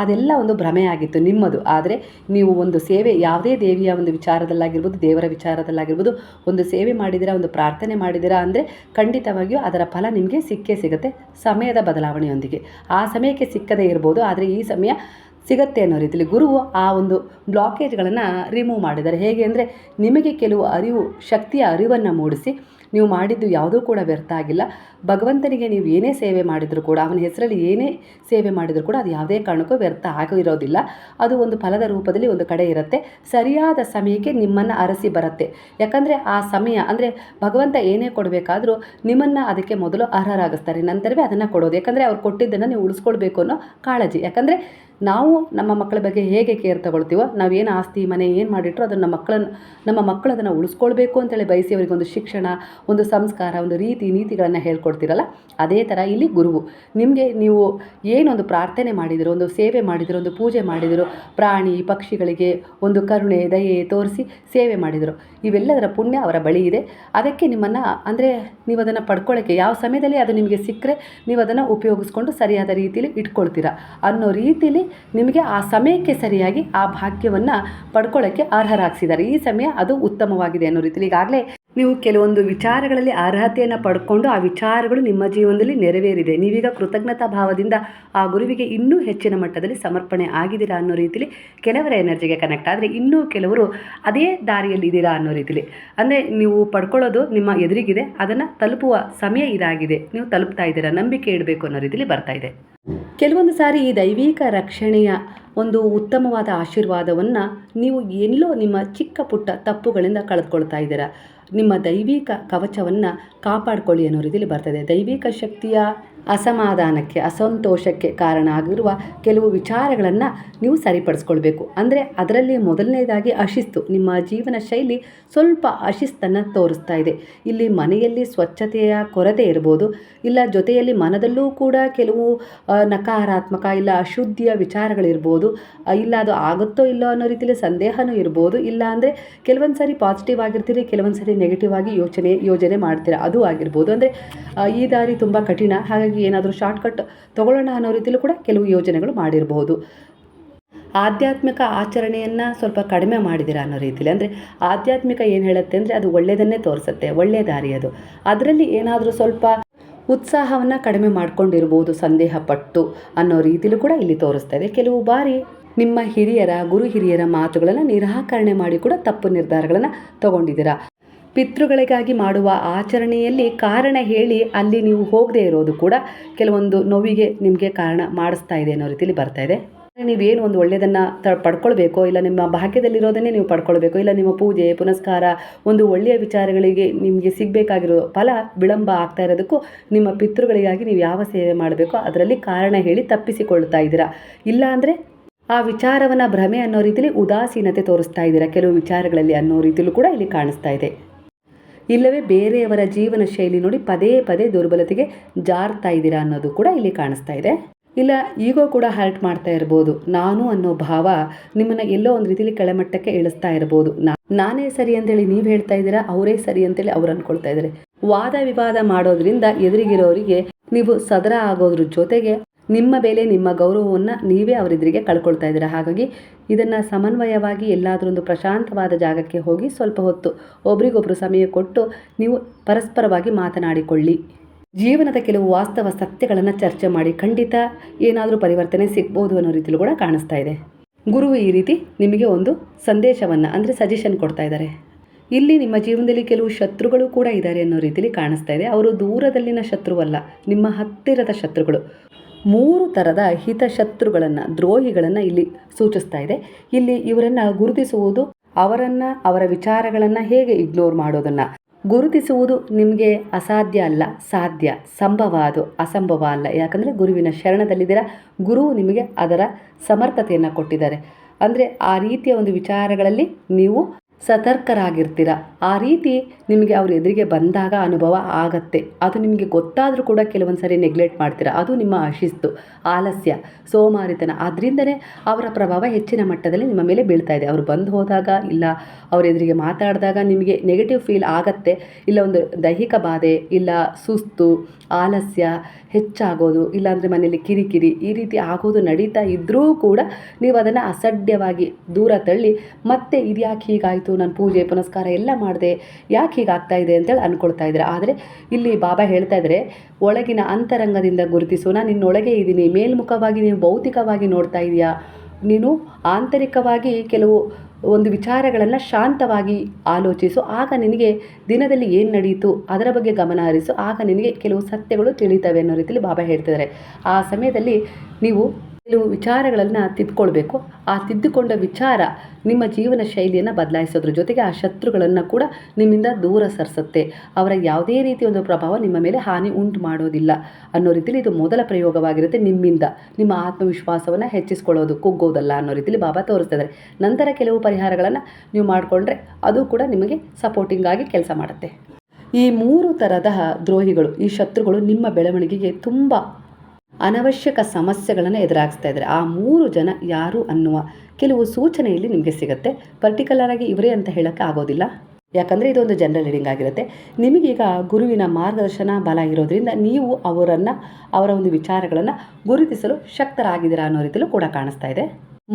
ಅದೆಲ್ಲ ಒಂದು ಭ್ರಮೆಯಾಗಿತ್ತು ನಿಮ್ಮದು. ಆದರೆ ನೀವು ಒಂದು ಸೇವೆ, ಯಾವುದೇ ದೇವಿಯ ಒಂದು ವಿಚಾರದಲ್ಲಾಗಿರ್ಬೋದು, ದೇವರ ವಿಚಾರದಲ್ಲಾಗಿರ್ಬೋದು, ಒಂದು ಸೇವೆ ಮಾಡಿದಿರಾ, ಒಂದು ಪ್ರಾರ್ಥನೆ ಮಾಡಿದಿರಾ ಅಂದರೆ ಖಂಡಿತವಾಗಿಯೂ ಅದರ ಫಲ ನಿಮಗೆ ಸಿಕ್ಕೇ ಸಿಗುತ್ತೆ, ಸಮಯದ ಬದಲಾವಣೆಯೊಂದಿಗೆ. ಆ ಸಮಯಕ್ಕೆ ಸಿಕ್ಕದೇ ಇರ್ಬೋದು, ಆದರೆ ಈ ಸಮಯ ಸಿಗತ್ತೆ ಅನ್ನೋ ರೀತಿಯಲ್ಲಿ ಗುರುವು ಆ ಒಂದು ಬ್ಲಾಕೇಜ್ಗಳನ್ನು ರಿಮೂವ್ ಮಾಡಿದ್ದಾರೆ. ಹೇಗೆ ಅಂದರೆ ನಿಮಗೆ ಕೆಲವು ಶಕ್ತಿಯ ಅರಿವನ್ನು ಮೂಡಿಸಿ, ನೀವು ಮಾಡಿದ್ದು ಯಾವುದೂ ಕೂಡ ವ್ಯರ್ಥ ಆಗಿಲ್ಲ, ಭಗವಂತನಿಗೆ ನೀವು ಏನೇ ಸೇವೆ ಮಾಡಿದರೂ ಕೂಡ, ಅವನ ಹೆಸರಲ್ಲಿ ಏನೇ ಸೇವೆ ಮಾಡಿದರೂ ಕೂಡ ಅದು ಯಾವುದೇ ಕಾರಣಕ್ಕೂ ವ್ಯರ್ಥ ಆಗಿರೋದಿಲ್ಲ. ಅದು ಒಂದು ಫಲದ ರೂಪದಲ್ಲಿ ಒಂದು ಕಡೆ ಇರುತ್ತೆ, ಸರಿಯಾದ ಸಮಯಕ್ಕೆ ನಿಮ್ಮನ್ನು ಅರಸಿ ಬರುತ್ತೆ. ಯಾಕಂದರೆ ಆ ಸಮಯ ಅಂದರೆ ಭಗವಂತ ಏನೇ ಕೊಡಬೇಕಾದ್ರೂ ನಿಮ್ಮನ್ನು ಅದಕ್ಕೆ ಮೊದಲು ಅರ್ಹರಾಗಿಸ್ತಾರೆ, ನಂತರವೇ ಅದನ್ನು ಕೊಡೋದು. ಯಾಕಂದರೆ ಅವ್ರು ಕೊಟ್ಟಿದ್ದನ್ನು ನೀವು ಉಳಿಸ್ಕೊಳ್ಬೇಕು ಅನ್ನೋ ಕಾಳಜಿ. ಯಾಕಂದರೆ ನಾವು ನಮ್ಮ ಮಕ್ಕಳ ಬಗ್ಗೆ ಹೇಗೆ ಕೇರ್ ತಗೊಳ್ತೀವೋ, ನಾವೇನು ಆಸ್ತಿ ಮನೆ ಏನು ಮಾಡಿಟ್ರು ಅದನ್ನು ನಮ್ಮ ಮಕ್ಕಳು ಅದನ್ನು ಉಳಿಸ್ಕೊಳ್ಬೇಕು ಅಂತೇಳಿ ಬಯಸಿ ಅವರಿಗೆ ಒಂದು ಶಿಕ್ಷಣ, ಒಂದು ಸಂಸ್ಕಾರ, ಒಂದು ರೀತಿ ನೀತಿಗಳನ್ನು ಹೇಳ್ಕೊಡ್ತೀರಲ್ಲ, ಅದೇ ಥರ ಇಲ್ಲಿ ಗುರುವು ನಿಮಗೆ, ನೀವು ಏನೊಂದು ಪ್ರಾರ್ಥನೆ ಮಾಡಿದಿರೋ, ಒಂದು ಸೇವೆ ಮಾಡಿದಿರೋ, ಒಂದು ಪೂಜೆ ಮಾಡಿದಿರೋ, ಪ್ರಾಣಿ ಪಕ್ಷಿಗಳಿಗೆ ಒಂದು ಕರುಣೆ ದಯೆ ತೋರಿಸಿ ಸೇವೆ ಮಾಡಿದರು, ಇವೆಲ್ಲದರ ಪುಣ್ಯ ಅವರ ಬಳಿ ಇದೆ. ಅದಕ್ಕೆ ನಿಮ್ಮನ್ನು ಅಂದರೆ ನೀವು ಅದನ್ನು ಪಡ್ಕೊಳ್ಳೋಕ್ಕೆ ಯಾವ ಸಮಯದಲ್ಲಿ ಅದು ನಿಮಗೆ ಸಿಕ್ಕರೆ ನೀವು ಅದನ್ನು ಉಪಯೋಗಿಸ್ಕೊಂಡು ಸರಿಯಾದ ರೀತಿಯಲ್ಲಿ ಇಟ್ಕೊಳ್ತೀರಾ ಅನ್ನೋ ರೀತಿಯಲ್ಲಿ ನಿಮಗೆ ಆ ಸಮಯಕ್ಕೆ ಸರಿಯಾಗಿ ಆ ಭಾಗ್ಯವನ್ನು ಪಡ್ಕೊಳ್ಳೋಕ್ಕೆ ಅರ್ಹರಾಗಿಸಿದ್ದಾರೆ. ಈ ಸಮಯ ಅದು ಉತ್ತಮವಾಗಿದೆ ಅನ್ನೋ ರೀತಿಯಲ್ಲಿ ಈಗಾಗಲೇ ನೀವು ಕೆಲವೊಂದು ವಿಚಾರಗಳಲ್ಲಿ ಅರ್ಹತೆಯನ್ನು ಪಡ್ಕೊಂಡು ಆ ವಿಚಾರಗಳು ನಿಮ್ಮ ಜೀವನದಲ್ಲಿ ನೆರವೇರಿದೆ, ನೀವೀಗ ಕೃತಜ್ಞತಾ ಭಾವದಿಂದ ಆ ಗುರುವಿಗೆ ಇನ್ನೂ ಹೆಚ್ಚಿನ ಮಟ್ಟದಲ್ಲಿ ಸಮರ್ಪಣೆ ಆಗಿದ್ದೀರಾ ಅನ್ನೋ ರೀತಿಯಲ್ಲಿ ಕೆಲವರ ಎನರ್ಜಿಗೆ ಕನೆಕ್ಟ್ ಆದರೆ, ಇನ್ನೂ ಕೆಲವರು ಅದೇ ದಾರಿಯಲ್ಲಿ ಇದ್ದೀರಾ ಅನ್ನೋ ರೀತಿಯಲ್ಲಿ, ಅಂದರೆ ನೀವು ಪಡ್ಕೊಳ್ಳೋದು ನಿಮ್ಮ ಎದುರಿಗಿದೆ, ಅದನ್ನು ತಲುಪುವ ಸಮಯ ಇದಾಗಿದೆ, ನೀವು ತಲುಪ್ತಾ ಇದ್ದೀರಾ, ನಂಬಿಕೆ ಇಡಬೇಕು ಅನ್ನೋ ರೀತಿಯಲ್ಲಿ ಬರ್ತಾ ಇದೆ. ಕೆಲವೊಂದು ಸಾರಿ ಈ ದೈವಿಕ ರಕ್ಷಣೆಯ ಒಂದು ಉತ್ತಮವಾದ ಆಶೀರ್ವಾದವನ್ನು ನೀವು ಎಲ್ಲೋ ನಿಮ್ಮ ಚಿಕ್ಕ ಪುಟ್ಟ ತಪ್ಪುಗಳಿಂದ ಕಳೆದುಕೊಳ್ತಾ ಇದ್ದೀರಾ. ನಿಮ್ಮ ದೈವಿಕ ಕವಚವನ್ನು ಕಾಪಾಡಿಕೊಳ್ಳಿ ಅನ್ನೋ ರೀತಿಯಲ್ಲಿ ಬರ್ತದೆ. ದೈವಿಕ ಶಕ್ತಿಯ ಅಸಮಾಧಾನಕ್ಕೆ, ಅಸಂತೋಷಕ್ಕೆ ಕಾರಣ ಆಗಿರುವ ಕೆಲವು ವಿಚಾರಗಳನ್ನು ನೀವು ಸರಿಪಡಿಸ್ಕೊಳ್ಬೇಕು. ಅಂದರೆ ಅದರಲ್ಲಿ ಮೊದಲನೇದಾಗಿ ಅಶಿಸ್ತು, ನಿಮ್ಮ ಜೀವನ ಶೈಲಿ ಸ್ವಲ್ಪ ಅಶಿಸ್ತನ್ನು ತೋರಿಸ್ತಾ ಇದೆ. ಇಲ್ಲಿ ಮನೆಯಲ್ಲಿ ಸ್ವಚ್ಛತೆಯ ಕೊರತೆ ಇರ್ಬೋದು, ಇಲ್ಲ ಜೊತೆಯಲ್ಲಿ ಮನದಲ್ಲೂ ಕೂಡ ಕೆಲವು ನಕಾರಾತ್ಮಕ ಇಲ್ಲ ಅಶುದ್ಧಿಯ ವಿಚಾರಗಳಿರ್ಬೋದು, ಇಲ್ಲ ಅದು ಆಗುತ್ತೋ ಇಲ್ಲೋ ಅನ್ನೋ ರೀತಿಯಲ್ಲಿ ಸಂದೇಹನೂ ಇರ್ಬೋದು, ಇಲ್ಲ ಅಂದರೆ ಕೆಲವೊಂದು ಸಾರಿ ಪಾಸಿಟಿವ್ ಆಗಿರ್ತೀರಿ, ಕೆಲವೊಂದು ಸಾರಿ ನೆಗೆಟಿವ್ ಆಗಿ ಯೋಜನೆ ಮಾಡ್ತೀರಾ, ಅದು ಆಗಿರ್ಬೋದು. ಅಂದರೆ ಈ ದಾರಿ ತುಂಬ ಕಠಿಣ, ಹಾಗಾಗಿ ಏನಾದರೂ ಶಾರ್ಟ್ಕಟ್ ತಗೊಳ್ಳೋಣ ಅನ್ನೋ ರೀತಿಯಲ್ಲೂ ಕೂಡ ಕೆಲವು ಯೋಜನೆಗಳು ಮಾಡಿರಬಹುದು. ಆಧ್ಯಾತ್ಮಿಕ ಆಚರಣೆಯನ್ನು ಸ್ವಲ್ಪ ಕಡಿಮೆ ಮಾಡಿದ್ದೀರಾ ಅನ್ನೋ ರೀತಿಯಲ್ಲಿ, ಅಂದರೆ ಆಧ್ಯಾತ್ಮಿಕ ಏನು ಹೇಳುತ್ತೆ ಅಂದರೆ ಅದು ಒಳ್ಳೆಯದನ್ನೇ ತೋರಿಸುತ್ತೆ, ಒಳ್ಳೆಯ ದಾರಿ ಅದು. ಅದರಲ್ಲಿ ಏನಾದರೂ ಸ್ವಲ್ಪ ಉತ್ಸಾಹವನ್ನು ಕಡಿಮೆ ಮಾಡ್ಕೊಂಡಿರ್ಬೋದು, ಸಂದೇಹ ಪಟ್ಟು ಅನ್ನೋ ರೀತಿಯಲ್ಲೂ ಕೂಡ ಇಲ್ಲಿ ತೋರಿಸ್ತಾ ಇದೆ. ಕೆಲವು ಬಾರಿ ನಿಮ್ಮ ಗುರು ಹಿರಿಯರ ಮಾತುಗಳನ್ನು ನಿರಾಕರಣೆ ಮಾಡಿ ಕೂಡ ತಪ್ಪು ನಿರ್ಧಾರಗಳನ್ನು ತಗೊಂಡಿದ್ದೀರಾ. ಪಿತೃಗಳಿಗಾಗಿ ಮಾಡುವ ಆಚರಣೆಯಲ್ಲಿ ಕಾರಣ ಹೇಳಿ ಅಲ್ಲಿ ನೀವು ಹೋಗದೇ ಇರೋದು ಕೂಡ ಕೆಲವೊಂದು ನೋವಿಗೆ ನಿಮಗೆ ಕಾರಣ ಮಾಡಿಸ್ತಾ ಇದೆ ಅನ್ನೋ ರೀತಿಯಲ್ಲಿ ಬರ್ತಾ ಇದೆ. ನೀವೇನು ಒಂದು ಒಳ್ಳೆಯದನ್ನು ಪಡ್ಕೊಳ್ಬೇಕೋ, ಇಲ್ಲ ನಿಮ್ಮ ಭಾಗ್ಯದಲ್ಲಿರೋದನ್ನೇ ನೀವು ಪಡ್ಕೊಳ್ಬೇಕು, ಇಲ್ಲ ನಿಮ್ಮ ಪೂಜೆ ಪುನಸ್ಕಾರ ಒಂದು ಒಳ್ಳೆಯ ವಿಚಾರಗಳಿಗೆ ನಿಮಗೆ ಸಿಗಬೇಕಾಗಿರೋ ಫಲ ವಿಳಂಬ ಆಗ್ತಾ ಇರೋದಕ್ಕೂ ನಿಮ್ಮ ಪಿತೃಗಳಿಗಾಗಿ ನೀವು ಯಾವ ಸೇವೆ ಮಾಡಬೇಕೋ ಅದರಲ್ಲಿ ಕಾರಣ ಹೇಳಿ ತಪ್ಪಿಸಿಕೊಳ್ತಾ ಇದ್ದೀರಾ. ಇಲ್ಲ ಅಂದರೆ ಆ ವಿಚಾರವನ್ನು ಭ್ರಮೆ ಅನ್ನೋ ರೀತಿಯಲ್ಲಿ ಉದಾಸೀನತೆ ತೋರಿಸ್ತಾ ಇದ್ದೀರಾ ಕೆಲವು ವಿಚಾರಗಳಲ್ಲಿ ಅನ್ನೋ ರೀತಿಯಲ್ಲೂ ಕೂಡ ಇಲ್ಲಿ ಕಾಣಿಸ್ತಾ ಇದೆ. ಇಲ್ಲವೇ ಬೇರೆಯವರ ಜೀವನ ಶೈಲಿ ನೋಡಿ ಪದೇ ಪದೇ ದುರ್ಬಲತೆಗೆ ಜಾರ್ತಾ ಇದ್ದೀರಾ ಅನ್ನೋದು ಕೂಡ ಇಲ್ಲಿ ಕಾಣಿಸ್ತಾ ಇದೆ. ಇಲ್ಲ ಈಗೋ ಕೂಡ ಹರ್ಟ್ ಮಾಡ್ತಾ ಇರ್ಬೋದು, ನಾನು ಅನ್ನೋ ಭಾವ ನಿಮ್ಮನ್ನು ಎಲ್ಲೋ ಒಂದು ರೀತಿಯಲ್ಲಿ ಕೆಳಮಟ್ಟಕ್ಕೆ ಇಳಿಸ್ತಾ ಇರ್ಬೋದು. ನಾನೇ ಸರಿ ಅಂತೇಳಿ ನೀವು ಹೇಳ್ತಾ ಇದ್ದೀರಾ, ಅವರೇ ಸರಿ ಅಂತೇಳಿ ಅವ್ರು ಅಂದ್ಕೊಳ್ತಾ ಇದ್ದಾರೆ. ವಾದ ವಿವಾದ ಮಾಡೋದ್ರಿಂದ ಎದುರಿಗಿರೋರಿಗೆ ನೀವು ಸದರ ಆಗೋದ್ರ ಜೊತೆಗೆ ನಿಮ್ಮ ಬೆಲೆ, ನಿಮ್ಮ ಗೌರವವನ್ನು ನೀವೇ ಅವರೆದುರಿಗೆ ಕಳ್ಕೊಳ್ತಾ ಇದ್ದೀರಾ. ಹಾಗಾಗಿ ಇದನ್ನು ಸಮನ್ವಯವಾಗಿ ಎಲ್ಲಾದರೂ ಒಂದು ಪ್ರಶಾಂತವಾದ ಜಾಗಕ್ಕೆ ಹೋಗಿ ಸ್ವಲ್ಪ ಹೊತ್ತು ಒಬ್ರಿಗೊಬ್ರು ಸಮಯ ಕೊಟ್ಟು ನೀವು ಪರಸ್ಪರವಾಗಿ ಮಾತನಾಡಿಕೊಳ್ಳಿ. ಜೀವನದ ಕೆಲವು ವಾಸ್ತವ ಸತ್ಯಗಳನ್ನು ಚರ್ಚೆ ಮಾಡಿ, ಖಂಡಿತ ಏನಾದರೂ ಪರಿವರ್ತನೆ ಸಿಗ್ಬೋದು ಅನ್ನೋ ರೀತಿಯಲ್ಲೂ ಕೂಡ ಕಾಣಿಸ್ತಾ ಇದೆ. ಗುರು ಈ ರೀತಿ ನಿಮಗೆ ಒಂದು ಸಂದೇಶವನ್ನು ಅಂದರೆ ಸಜೆಷನ್ ಕೊಡ್ತಾ ಇದ್ದಾರೆ. ಇಲ್ಲಿ ನಿಮ್ಮ ಜೀವನದಲ್ಲಿ ಕೆಲವು ಶತ್ರುಗಳು ಕೂಡ ಇದ್ದಾರೆ ಅನ್ನೋ ರೀತಿಯಲ್ಲಿ ಕಾಣಿಸ್ತಾ ಇದೆ. ಅವರು ದೂರದಲ್ಲಿನ ಶತ್ರುವಲ್ಲ, ನಿಮ್ಮ ಹತ್ತಿರದ ಶತ್ರುಗಳು. 3 ಥರದ ಹಿತಶತ್ರುಗಳನ್ನು, ದ್ರೋಹಿಗಳನ್ನು ಇಲ್ಲಿ ಸೂಚಿಸ್ತಾ ಇದೆ. ಇಲ್ಲಿ ಇವರನ್ನು ಗುರುತಿಸುವುದು, ಅವರ ವಿಚಾರಗಳನ್ನು ಹೇಗೆ ಇಗ್ನೋರ್ ಮಾಡೋದನ್ನು ಗುರುತಿಸುವುದು ನಿಮಗೆ ಅಸಾಧ್ಯ ಅಲ್ಲ, ಸಾಧ್ಯ. ಸಂಭವ, ಅದು ಅಸಂಭವ ಅಲ್ಲ. ಯಾಕಂದರೆ ಗುರುವಿನ ಶರಣದಲ್ಲಿದ್ದೀರ, ಗುರುವು ನಿಮಗೆ ಅದರ ಸಮರ್ಥತೆಯನ್ನು ಕೊಟ್ಟಿದ್ದಾರೆ. ಅಂದರೆ ಆ ರೀತಿಯ ಒಂದು ವಿಚಾರಗಳಲ್ಲಿ ನೀವು ಸತರ್ಕರಾಗಿರ್ತೀರ. ಆ ರೀತಿ ನಿಮಗೆ ಅವ್ರ ಎದುರಿಗೆ ಬಂದಾಗ ಅನುಭವ ಆಗತ್ತೆ. ಅದು ನಿಮಗೆ ಗೊತ್ತಾದರೂ ಕೂಡ ಕೆಲವೊಂದು ಸರಿ ನೆಗ್ಲೆಕ್ಟ್ ಮಾಡ್ತೀರ. ಅದು ನಿಮ್ಮ ಅಶಿಸ್ತು, ಆಲಸ್ಯ, ಸೋಮಾರಿತನ. ಅದರಿಂದನೇ ಅವರ ಪ್ರಭಾವ ಹೆಚ್ಚಿನ ಮಟ್ಟದಲ್ಲಿ ನಿಮ್ಮ ಮೇಲೆ ಬೀಳ್ತಾ ಇದೆ. ಅವರು ಬಂದು ಹೋದಾಗ ಇಲ್ಲ ಅವ್ರ ಎದುರಿಗೆ ಮಾತಾಡಿದಾಗ ನಿಮಗೆ ನೆಗೆಟಿವ್ ಫೀಲ್ ಆಗತ್ತೆ. ಇಲ್ಲ ಒಂದು ದೈಹಿಕ ಬಾಧೆ, ಇಲ್ಲ ಸುಸ್ತು, ಆಲಸ್ಯ ಹೆಚ್ಚಾಗೋದು, ಇಲ್ಲಾಂದರೆ ಮನೆಯಲ್ಲಿ ಕಿರಿಕಿರಿ ಈ ರೀತಿ ಆಗೋದು ನಡೀತಾ ಇದ್ದರೂ ಕೂಡ ನೀವು ಅದನ್ನು ಅಸಡ್ಯವಾಗಿ ದೂರ ತಳ್ಳಿ ಮತ್ತೆ ಇದು ಯಾಕೆ ಹೀಗಾಯಿತು, ನಾನು ಪೂಜೆ ಪುನಸ್ಕಾರ ಎಲ್ಲ ಮಾಡಿದೆ, ಯಾಕೆ ಹೀಗಾಗ್ತಾ ಇದೆ ಅಂತೇಳಿ ಅಂದ್ಕೊಳ್ತಾ ಇದ್ದಾರೆ. ಆದರೆ ಇಲ್ಲಿ ಬಾಬಾ ಹೇಳ್ತಾ ಇದ್ದಾರೆ, ಒಳಗಿನ ಅಂತರಂಗದಿಂದ ಗುರುತಿಸು, ನಾನು ನಿನ್ನೊಳಗೆ ಇದ್ದೀನಿ. ಮೇಲ್ಮುಖವಾಗಿ ನೀವು ಭೌತಿಕವಾಗಿ ನೋಡ್ತಾ ಇದೆಯಾ, ನೀನು ಆಂತರಿಕವಾಗಿ ಕೆಲವು ಒಂದು ವಿಚಾರಗಳನ್ನು ಶಾಂತವಾಗಿ ಆಲೋಚಿಸು. ಆಗ ನಿನಗೆ ದಿನದಲ್ಲಿ ಏನು ನಡೀತು ಅದರ ಬಗ್ಗೆ ಗಮನ ಹರಿಸು. ಆಗ ನಿನಗೆ ಕೆಲವು ಸತ್ಯಗಳು ತಿಳಿತವೆ ಅನ್ನೋ ರೀತಿಯಲ್ಲಿ ಬಾಬಾ ಹೇಳ್ತಿದ್ದಾರೆ. ಆ ಸಮಯದಲ್ಲಿ ನೀವು ಕೆಲವು ವಿಚಾರಗಳನ್ನು ತಿದ್ದುಕೊಳ್ಬೇಕು. ಆ ತಿದ್ದುಕೊಂಡ ವಿಚಾರ ನಿಮ್ಮ ಜೀವನ ಶೈಲಿಯನ್ನು ಬದಲಾಯಿಸೋದ್ರ ಜೊತೆಗೆ ಆ ಶತ್ರುಗಳನ್ನು ಕೂಡ ನಿಮ್ಮಿಂದ ದೂರ ಸರಿಸುತ್ತೆ. ಅವರ ಯಾವುದೇ ರೀತಿಯ ಒಂದು ಪ್ರಭಾವ ನಿಮ್ಮ ಮೇಲೆ ಹಾನಿ ಉಂಟು ಮಾಡೋದಿಲ್ಲ ಅನ್ನೋ ರೀತಿಯಲ್ಲಿ ಇದು ಮೊದಲ ಪ್ರಯೋಗವಾಗಿರುತ್ತೆ. ನಿಮ್ಮಿಂದ ನಿಮ್ಮ ಆತ್ಮವಿಶ್ವಾಸವನ್ನು ಹೆಚ್ಚಿಸ್ಕೊಳ್ಳೋದು, ಕುಗ್ಗೋದಲ್ಲ ಅನ್ನೋ ರೀತಿಯಲ್ಲಿ ಬಾಬಾ ತೋರಿಸ್ತಿದ್ದಾರೆ. ನಂತರ ಕೆಲವು ಪರಿಹಾರಗಳನ್ನು ನೀವು ಮಾಡಿಕೊಂಡ್ರೆ ಅದು ಕೂಡ ನಿಮಗೆ ಸಪೋರ್ಟಿಂಗ್ ಆಗಿ ಕೆಲಸ ಮಾಡುತ್ತೆ. ಈ 3 ಥರದ ದ್ರೋಹಿಗಳು, ಈ ಶತ್ರುಗಳು ನಿಮ್ಮ ಬೆಳವಣಿಗೆಗೆ ತುಂಬ ಅನವಶ್ಯಕ ಸಮಸ್ಯೆಗಳನ್ನು ಎದುರಾಗಿಸ್ತಾ ಇದ್ದಾರೆ. ಆ 3 ಜನ ಯಾರು ಅನ್ನುವ ಕೆಲವು ಸೂಚನೆಯಲ್ಲಿ ನಿಮಗೆ ಸಿಗುತ್ತೆ. ಪರ್ಟಿಕ್ಯುಲರ್ ಆಗಿ ಇವರೇ ಅಂತ ಹೇಳೋಕ್ಕೆ ಆಗೋದಿಲ್ಲ, ಯಾಕಂದರೆ ಇದೊಂದು ಜನರಲ್ ರೀಡಿಂಗ್ ಆಗಿರುತ್ತೆ. ನಿಮಗೀಗ ಗುರುವಿನ ಮಾರ್ಗದರ್ಶನ ಬಲ ಇರೋದ್ರಿಂದ ನೀವು ಅವರ ಒಂದು ವಿಚಾರಗಳನ್ನು ಗುರುತಿಸಲು ಶಕ್ತರಾಗಿದ್ದೀರಾ ಅನ್ನೋ ರೀತಿಯಲ್ಲೂ ಕೂಡ ಕಾಣಿಸ್ತಾ ಇದೆ.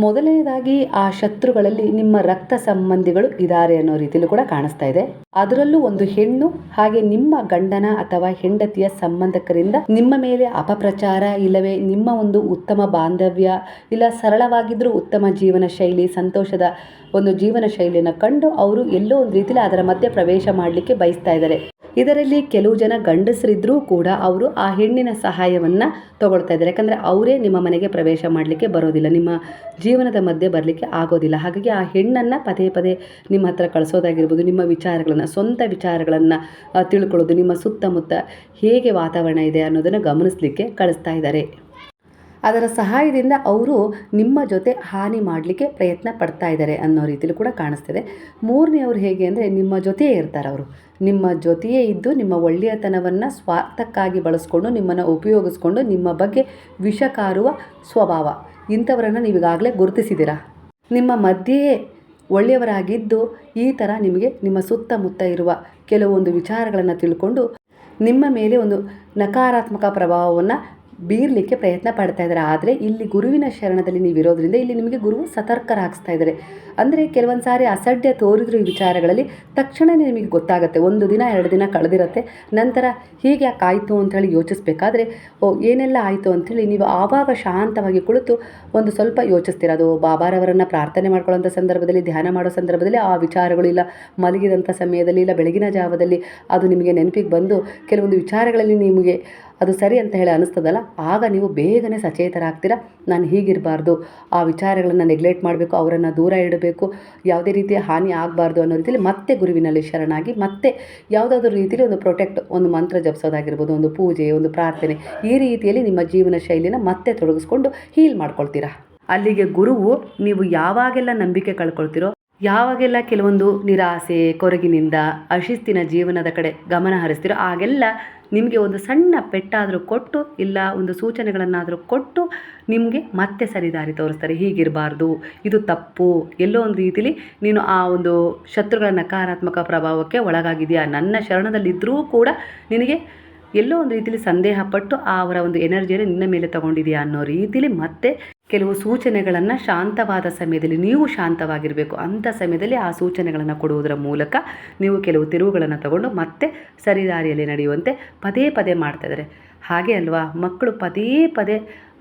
ಮೊದಲನೇದಾಗಿ ಆ ಶತ್ರುಗಳಲ್ಲಿ ನಿಮ್ಮ ರಕ್ತ ಸಂಬಂಧಿಗಳು ಇದ್ದಾರೆ ಅನ್ನೋ ರೀತಿಯಲ್ಲೂ ಕೂಡ ಕಾಣಿಸ್ತಾ ಇದೆ. ಅದರಲ್ಲೂ ಒಂದು ಹೆಣ್ಣು, ಹಾಗೆ ನಿಮ್ಮ ಗಂಡನ ಅಥವಾ ಹೆಂಡತಿಯ ಸಂಬಂಧಕರಿಂದ ನಿಮ್ಮ ಮೇಲೆ ಅಪಪ್ರಚಾರ, ಇಲ್ಲವೇ ನಿಮ್ಮ ಒಂದು ಉತ್ತಮ ಬಾಂಧವ್ಯ, ಇಲ್ಲ ಸರಳವಾಗಿದ್ದರೂ ಉತ್ತಮ ಜೀವನ ಶೈಲಿ, ಸಂತೋಷದ ಒಂದು ಜೀವನ ಶೈಲಿಯನ್ನು ಕಂಡು ಅವರು ಎಲ್ಲೋ ಒಂದು ರೀತಿಯಲ್ಲಿ ಅದರ ಮಧ್ಯೆ ಪ್ರವೇಶ ಮಾಡಲಿಕ್ಕೆ ಬಯಸ್ತಾ ಇದ್ದಾರೆ. ಇದರಲ್ಲಿ ಕೆಲವು ಜನ ಗಂಡಸರಿದ್ದರೂ ಕೂಡ ಅವರು ಆ ಹೆಣ್ಣಿನ ಸಹಾಯವನ್ನು ತಗೊಳ್ತಾ ಇದ್ದಾರೆ. ಯಾಕಂದರೆ ಅವರೇ ನಿಮ್ಮ ಮನೆಗೆ ಪ್ರವೇಶ ಮಾಡಲಿಕ್ಕೆ ಬರೋದಿಲ್ಲ, ನಿಮ್ಮ ಜೀವನದ ಮಧ್ಯೆ ಬರಲಿಕ್ಕೆ ಆಗೋದಿಲ್ಲ. ಹಾಗಾಗಿ ಆ ಹೆಣ್ಣನ್ನು ಪದೇ ಪದೇ ನಿಮ್ಮ ಹತ್ರ ಕಳಿಸೋದಾಗಿರ್ಬೋದು, ನಿಮ್ಮ ವಿಚಾರಗಳನ್ನು, ಸ್ವಂತ ವಿಚಾರಗಳನ್ನು ತಿಳ್ಕೊಳ್ಳೋದು, ನಿಮ್ಮ ಸುತ್ತಮುತ್ತ ಹೇಗೆ ವಾತಾವರಣ ಇದೆ ಅನ್ನೋದನ್ನು ಗಮನಿಸಲಿಕ್ಕೆ ಕಳಿಸ್ತಾ ಇದ್ದಾರೆ. ಅದರ ಸಹಾಯದಿಂದ ಅವರು ನಿಮ್ಮ ಜೊತೆ ಹಾನಿ ಮಾಡಲಿಕ್ಕೆ ಪ್ರಯತ್ನ ಪಡ್ತಾ ಇದ್ದಾರೆ ಅನ್ನೋ ರೀತಿಯಲ್ಲಿ ಕೂಡ ಕಾಣಿಸ್ತಿದೆ. 3ನೇವರು ಹೇಗೆ ಅಂದರೆ ನಿಮ್ಮ ಜೊತೆಯೇ ಇರ್ತಾರೆ. ಅವರು ನಿಮ್ಮ ಜೊತೆಯೇ ಇದ್ದು ನಿಮ್ಮ ಒಳ್ಳೆಯತನವನ್ನು ಸ್ವಾರ್ಥಕ್ಕಾಗಿ ಬಳಸ್ಕೊಂಡು, ನಿಮ್ಮನ್ನು ಉಪಯೋಗಿಸ್ಕೊಂಡು ನಿಮ್ಮ ಬಗ್ಗೆ ವಿಷ ಕಾರುವ ಸ್ವಭಾವ, ಇಂಥವರನ್ನು ನೀವೀಗಾಗಲೇ ಗುರುತಿಸಿದ್ದೀರಾ. ನಿಮ್ಮ ಮಧ್ಯೆಯೇ ಒಳ್ಳೆಯವರಾಗಿದ್ದು ಈ ಥರ ನಿಮಗೆ ನಿಮ್ಮ ಸುತ್ತಮುತ್ತ ಇರುವ ಕೆಲವೊಂದು ವಿಚಾರಗಳನ್ನು ತಿಳ್ಕೊಂಡು ನಿಮ್ಮ ಮೇಲೆ ಒಂದು ನಕಾರಾತ್ಮಕ ಪ್ರಭಾವವನ್ನು ಬೀರಲಿಕ್ಕೆ ಪ್ರಯತ್ನ ಪಡ್ತಾ ಇದ್ದಾರೆ. ಆದರೆ ಇಲ್ಲಿ ಗುರುವಿನ ಶರಣದಲ್ಲಿ ನೀವು ಇರೋದ್ರಿಂದ ಇಲ್ಲಿ ನಿಮಗೆ ಗುರುವು ಸತರ್ಕರಾಗಿಸ್ತಾ ಇದ್ದಾರೆ. ಅಂದರೆ ಕೆಲವೊಂದು ಸಾರಿ ಅಸಡ್ಡೆ ತೋರಿದ್ರು ಈ ವಿಚಾರಗಳಲ್ಲಿ ತಕ್ಷಣವೇ ನಿಮಗೆ ಗೊತ್ತಾಗುತ್ತೆ. 1 ದಿನ 2 ದಿನ ಕಳೆದಿರುತ್ತೆ. ನಂತರ ಹೀಗೆ ಯಾಕೆ ಆಯಿತು ಅಂಥೇಳಿ ಯೋಚಿಸ್ಬೇಕಾದ್ರೆ ಏನೆಲ್ಲ ಆಯಿತು ಅಂಥೇಳಿ ನೀವು ಆವಾಗ ಶಾಂತವಾಗಿ ಕುಳಿತು ಒಂದು ಸ್ವಲ್ಪ ಯೋಚಿಸ್ತೀರ. ಅದು ಬಾಬಾರವರನ್ನು ಪ್ರಾರ್ಥನೆ ಮಾಡ್ಕೊಳ್ಳೋಂಥ ಸಂದರ್ಭದಲ್ಲಿ, ಧ್ಯಾನ ಮಾಡೋ ಸಂದರ್ಭದಲ್ಲಿ ಆ ವಿಚಾರಗಳು, ಇಲ್ಲ ಮಲಗಿದಂಥ ಸಮಯದಲ್ಲಿ, ಇಲ್ಲ ಬೆಳಗಿನ ಜಾವದಲ್ಲಿ ಅದು ನಿಮಗೆ ನೆನಪಿಗೆ ಬಂದು ಕೆಲವೊಂದು ವಿಚಾರಗಳಲ್ಲಿ ನಿಮಗೆ ಅದು ಸರಿ ಅಂತ ಹೇಳಿ ಅನ್ನಿಸ್ತದಲ್ಲ, ಆಗ ನೀವು ಬೇಗನೆ ಸಚೇತರಾಗ್ತೀರ. ನಾನು ಹೀಗಿರಬಾರ್ದು, ಆ ವಿಚಾರಗಳನ್ನು ನೆಗ್ಲೆಕ್ಟ್ ಮಾಡಬೇಕು, ಅವರನ್ನು ದೂರ ಇಡಬೇಕು, ಯಾವುದೇ ರೀತಿಯ ಹಾನಿ ಆಗಬಾರ್ದು ಅನ್ನೋ ರೀತಿಯಲ್ಲಿ ಮತ್ತೆ ಗುರುವಿನಲ್ಲಿ ಶರಣಾಗಿ ಮತ್ತೆ ಯಾವುದಾದ್ರೂ ರೀತಿಯಲ್ಲಿ ಒಂದು ಒಂದು ಮಂತ್ರ ಜಪಿಸೋದಾಗಿರ್ಬೋದು, ಒಂದು ಪೂಜೆ, ಒಂದು ಪ್ರಾರ್ಥನೆ, ಈ ರೀತಿಯಲ್ಲಿ ನಿಮ್ಮ ಜೀವನ ಶೈಲಿನ ಮತ್ತೆ ತೊಡಗಿಸ್ಕೊಂಡು ಹೀಲ್ ಮಾಡ್ಕೊಳ್ತೀರಾ. ಅಲ್ಲಿಗೆ ಗುರುವು ನೀವು ಯಾವಾಗೆಲ್ಲ ನಂಬಿಕೆ ಕಳ್ಕೊಳ್ತೀರೋ, ಯಾವಾಗೆಲ್ಲ ಕೆಲವೊಂದು ನಿರಾಸೆ, ಕೊರಗಿನಿಂದ, ಅಶಿಸ್ತಿನ ಜೀವನದ ಕಡೆ ಗಮನ ಹರಿಸ್ತೀರೋ, ಆಗೆಲ್ಲ ನಿಮಗೆ ಒಂದು ಸಣ್ಣ ಪೆಟ್ಟಾದರೂ ಕೊಟ್ಟು, ಇಲ್ಲ ಒಂದು ಸೂಚನೆಗಳನ್ನಾದರೂ ಕೊಟ್ಟು ನಿಮಗೆ ಮತ್ತೆ ಸರಿದಾರಿ ತೋರಿಸ್ತಾರೆ. ಹೀಗಿರಬಾರ್ದು, ಇದು ತಪ್ಪು, ಎಲ್ಲೋ ಒಂದು ರೀತಿಯಲ್ಲಿ ನೀನು ಆ ಒಂದು ಶತ್ರುಗಳ ನಕಾರಾತ್ಮಕ ಪ್ರಭಾವಕ್ಕೆ ಒಳಗಾಗಿದೆಯಾ, ನನ್ನ ಶರಣದಲ್ಲಿದ್ದರೂ ಕೂಡ ನಿನಗೆ ಎಲ್ಲೋ ಒಂದು ರೀತಿಯಲ್ಲಿ ಸಂದೇಹ ಪಟ್ಟು ಅವರ ಒಂದು ಎನರ್ಜಿಯನ್ನು ನಿನ್ನ ಮೇಲೆ ತಗೊಂಡಿದೆಯಾ ಅನ್ನೋ ರೀತಿಯಲ್ಲಿ ಮತ್ತೆ ಕೆಲವು ಸೂಚನೆಗಳನ್ನು ಶಾಂತವಾದ ಸಮಯದಲ್ಲಿ, ನೀವು ಶಾಂತವಾಗಿರಬೇಕು ಅಂಥ ಸಮಯದಲ್ಲಿ ಆ ಸೂಚನೆಗಳನ್ನು ಕೊಡುವುದರ ಮೂಲಕ ನೀವು ಕೆಲವು ತಿರುವುಗಳನ್ನು ತಗೊಂಡು ಮತ್ತೆ ಸರಿದಾರಿಯಲ್ಲಿ ನಡೆಯುವಂತೆ ಪದೇ ಪದೇ ಮಾಡ್ತಾಯಿದ್ದಾರೆ. ಹಾಗೆ ಅಲ್ವಾ, ಮಕ್ಕಳು ಪದೇ ಪದೇ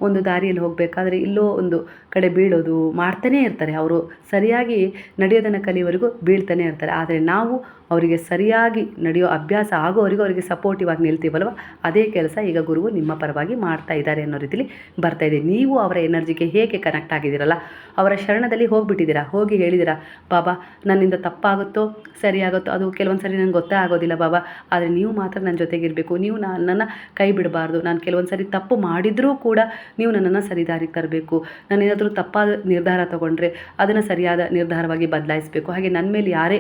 ಒಂದು ದಾರಿಯಲ್ಲಿ ಹೋಗಬೇಕಾದ್ರೆ ಇಲ್ಲೋ ಒಂದು ಕಡೆ ಬೀಳೋದು ಮಾಡ್ತಾನೇ ಇರ್ತಾರೆ. ಅವರು ಸರಿಯಾಗಿ ನಡೆಯೋದನ್ನು ಕಲಿಯುವವರೆಗೂ ಬೀಳ್ತಾನೆ ಇರ್ತಾರೆ. ಆದರೆ ನಾವು ಅವರಿಗೆ ಸರಿಯಾಗಿ ನಡೆಯೋ ಅಭ್ಯಾಸ ಆಗೋವರೆಗೂ ಅವರಿಗೆ ಸಪೋರ್ಟಿವ್ ಆಗಿ ನಿಲ್ತೀವಲ್ವ, ಅದೇ ಕೆಲಸ ಈಗ ಗುರುವು ನಿಮ್ಮ ಪರವಾಗಿ ಮಾಡ್ತಾ ಇದ್ದಾರೆ ಅನ್ನೋ ರೀತಿಲಿ ಬರ್ತಾ ಇದೆ. ನೀವು ಅವರ ಎನರ್ಜಿಗೆ ಹೇಗೆ ಕನೆಕ್ಟ್ ಆಗಿದ್ದೀರಲ್ಲ, ಅವರ ಶರಣದಲ್ಲಿ ಹೋಗಿಬಿಟ್ಟಿದ್ದೀರಾ, ಹೋಗಿ ಹೇಳಿದ್ದೀರಾ, ಬಾಬಾ ನನ್ನಿಂದ ತಪ್ಪಾಗುತ್ತೋ ಸರಿಯಾಗುತ್ತೋ ಅದು ಕೆಲವೊಂದು ಸರಿ ನನಗೆ ಗೊತ್ತೇ ಆಗೋದಿಲ್ಲ ಬಾಬಾ, ಆದರೆ ನೀವು ಮಾತ್ರ ನನ್ನ ಜೊತೆಗಿರಬೇಕು, ನೀವು ನನ್ನನ್ನು ಕೈ ಬಿಡಬಾರ್ದು, ನಾನು ಕೆಲವೊಂದು ಸರಿ ತಪ್ಪು ಮಾಡಿದರೂ ಕೂಡ ನೀವು ನನ್ನನ್ನು ಸರಿದಾರಿಗೆ ತರಬೇಕು, ನಾನೇನಾದರೂ ತಪ್ಪಾದ ನಿರ್ಧಾರ ತೊಗೊಂಡ್ರೆ ಅದನ್ನು ಸರಿಯಾದ ನಿರ್ಧಾರವಾಗಿ ಬದಲಾಯಿಸಬೇಕು. ಹಾಗೆ ನನ್ನ ಮೇಲೆ ಯಾರೇ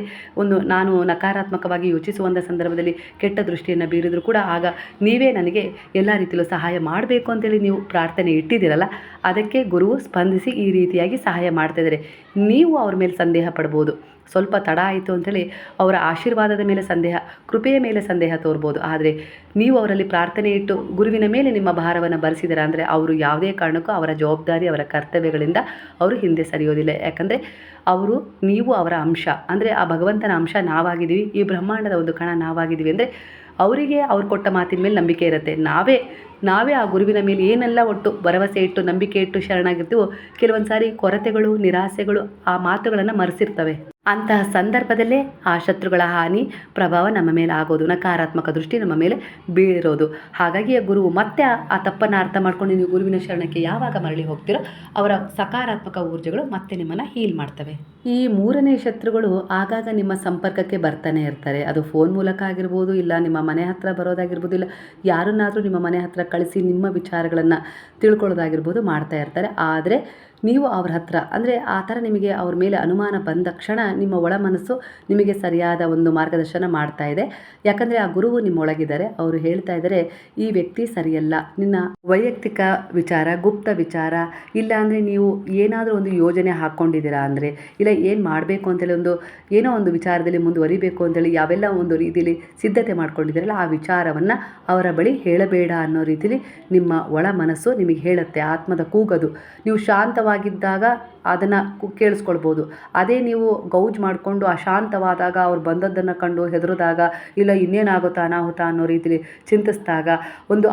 ನಾನು ನಕಾರಾತ್ಮಕವಾಗಿ ಯೋಚಿಸುವಂಥ ಸಂದರ್ಭದಲ್ಲಿ ಕೆಟ್ಟ ದೃಷ್ಟಿಯನ್ನು ಬೀರಿದರೂ ಕೂಡ ಆಗ ನೀವೇ ನನಗೆ ಎಲ್ಲ ರೀತಿಯಲ್ಲೂ ಸಹಾಯ ಮಾಡಬೇಕು ಅಂತೇಳಿ ನೀವು ಪ್ರಾರ್ಥನೆ ಇಟ್ಟಿದ್ದೀರಲ್ಲ, ಅದಕ್ಕೆ ಗುರುವು ಸ್ಪಂದಿಸಿ ಈ ರೀತಿಯಾಗಿ ಸಹಾಯ ಮಾಡ್ತಾಯಿದ್ದಾರೆ. ನೀವು ಅವ್ರ ಮೇಲೆ ಸಂದೇಹ ಪಡ್ಬೋದು, ಸ್ವಲ್ಪ ತಡ ಆಯಿತು ಅಂಥೇಳಿ ಅವರ ಆಶೀರ್ವಾದದ ಮೇಲೆ ಸಂದೇಹ, ಕೃಪೆಯ ಮೇಲೆ ಸಂದೇಹ ತೋರ್ಬೋದು. ಆದರೆ ನೀವು ಅವರಲ್ಲಿ ಪ್ರಾರ್ಥನೆ ಇಟ್ಟು ಗುರುವಿನ ಮೇಲೆ ನಿಮ್ಮ ಭಾರವನ್ನು ಭರಿಸಿದ್ದೀರ ಅಂದರೆ ಅವರು ಯಾವುದೇ ಕಾರಣಕ್ಕೂ ಅವರ ಜವಾಬ್ದಾರಿ, ಅವರ ಕರ್ತವ್ಯಗಳಿಂದ ಅವರು ಹಿಂದೆ ಸರಿಯೋದಿಲ್ಲ. ಯಾಕಂದರೆ ನೀವು ಅವರ ಅಂಶ, ಅಂದರೆ ಆ ಭಗವಂತನ ಅಂಶ ನಾವಾಗಿದ್ದೀವಿ, ಈ ಬ್ರಹ್ಮಾಂಡದ ಒಂದು ಕಣ ನಾವಾಗಿದ್ದೀವಿ ಅಂದರೆ ಅವರಿಗೆ ಅವ್ರು ಕೊಟ್ಟ ಮಾತಿನ ಮೇಲೆ ನಂಬಿಕೆ ಇರುತ್ತೆ. ನಾವೇ ಆ ಗುರುವಿನ ಮೇಲೆ ಏನೆಲ್ಲ ಒಟ್ಟು ಭರವಸೆ ಇಟ್ಟು ನಂಬಿಕೆ ಇಟ್ಟು ಶರಣಾಗಿರ್ತೀವೋ ಕೆಲವೊಂದು ಸಾರಿ ಕೊರತೆಗಳು, ನಿರಾಸೆಗಳು ಆ ಮಾತುಗಳನ್ನು ಮರೆಸಿರ್ತವೆ. ಅಂತಹ ಸಂದರ್ಭದಲ್ಲೇ ಆ ಶತ್ರುಗಳ ಹಾನಿ ಪ್ರಭಾವ ನಮ್ಮ ಮೇಲೆ ಆಗೋದು, ನಕಾರಾತ್ಮಕ ದೃಷ್ಟಿ ನಮ್ಮ ಮೇಲೆ ಬೀಳಿರೋದು. ಹಾಗಾಗಿ ಗುರುವು ಮತ್ತೆ ಆ ತಪ್ಪನ್ನು ಅರ್ಥ ಮಾಡ್ಕೊಂಡು ನೀವು ಗುರುವಿನ ಶರಣಕ್ಕೆ ಯಾವಾಗ ಮರಳಿ ಹೋಗ್ತೀರೋ ಅವರ ಸಕಾರಾತ್ಮಕ ಊರ್ಜೆಗಳು ಮತ್ತೆ ನಿಮ್ಮನ್ನು ಹೀಲ್ ಮಾಡ್ತವೆ. ಈ ಮೂರನೇ ಶತ್ರುಗಳು ಆಗಾಗ ನಿಮ್ಮ ಸಂಪರ್ಕಕ್ಕೆ ಬರ್ತಾನೆ ಇರ್ತಾರೆ. ಅದು ಫೋನ್ ಮೂಲಕ ಆಗಿರ್ಬೋದು, ಇಲ್ಲ ನಿಮ್ಮ ಮನೆ ಹತ್ರ ಬರೋದಾಗಿರ್ಬೋದು, ಇಲ್ಲ ಯಾರನ್ನಾದರೂ ನಿಮ್ಮ ಮನೆ ಹತ್ರ ಕಳಿಸಿ ನಿಮ್ಮ ವಿಚಾರಗಳನ್ನು ತಿಳ್ಕೊಳ್ಳೋದಾಗಿರ್ಬೋದು ಮಾಡ್ತಾ ಇರ್ತಾರೆ. ಆದರೆ ನೀವು ಅವ್ರ ಹತ್ರ ಅಂದರೆ ಆ ಥರ ನಿಮಗೆ ಅವ್ರ ಮೇಲೆ ಅನುಮಾನ ಬಂದ ಕ್ಷಣ ನಿಮ್ಮ ಒಳ ಮನಸ್ಸು ನಿಮಗೆ ಸರಿಯಾದ ಒಂದು ಮಾರ್ಗದರ್ಶನ ಮಾಡ್ತಾ ಇದೆ. ಯಾಕಂದರೆ ಆ ಗುರುವು ನಿಮ್ಮೊಳಗಿದ್ದಾರೆ, ಅವರು ಹೇಳ್ತಾ ಇದ್ದಾರೆ ಈ ವ್ಯಕ್ತಿ ಸರಿಯಲ್ಲ, ನಿನ್ನ ವೈಯಕ್ತಿಕ ವಿಚಾರ, ಗುಪ್ತ ವಿಚಾರ, ಇಲ್ಲ ಅಂದರೆ ನೀವು ಏನಾದರೂ ಒಂದು ಯೋಜನೆ ಹಾಕ್ಕೊಂಡಿದ್ದೀರಾ ಅಂದರೆ, ಇಲ್ಲ ಏನು ಮಾಡಬೇಕು ಅಂತೇಳಿ ಏನೋ ಒಂದು ವಿಚಾರದಲ್ಲಿ ಮುಂದುವರಿಬೇಕು ಅಂತೇಳಿ ಯಾವೆಲ್ಲ ಒಂದು ರೀತಿಯಲ್ಲಿ ಸಿದ್ಧತೆ ಮಾಡ್ಕೊಂಡಿದ್ದೀರಲ್ಲ ಆ ವಿಚಾರವನ್ನು ಅವರ ಬಳಿ ಹೇಳಬೇಡ ಅನ್ನೋ ರೀತಿಲಿ ನಿಮ್ಮ ಒಳ ಮನಸ್ಸು ನಿಮಗೆ ಹೇಳುತ್ತೆ. ಆತ್ಮದ ಕೂಗದು. ನೀವು ಶಾಂತವಾಗಿದ್ದಾಗ ಅದನ್ನು ಕೇಳಿಸ್ಕೊಳ್ಬೋದು. ಅದೇ ನೀವು ಗೌಜ್ ಮಾಡಿಕೊಂಡು ಅಶಾಂತವಾದಾಗ ಅವ್ರು ಬಂದದ್ದನ್ನು ಕಂಡು ಹೆದರಿದಾಗ, ಇಲ್ಲ ಇನ್ನೇನಾಗುತ್ತಾ ಅನಾಹುತ ಅನ್ನೋ ರೀತಿಲಿ ಚಿಂತಿಸಿದಾಗ,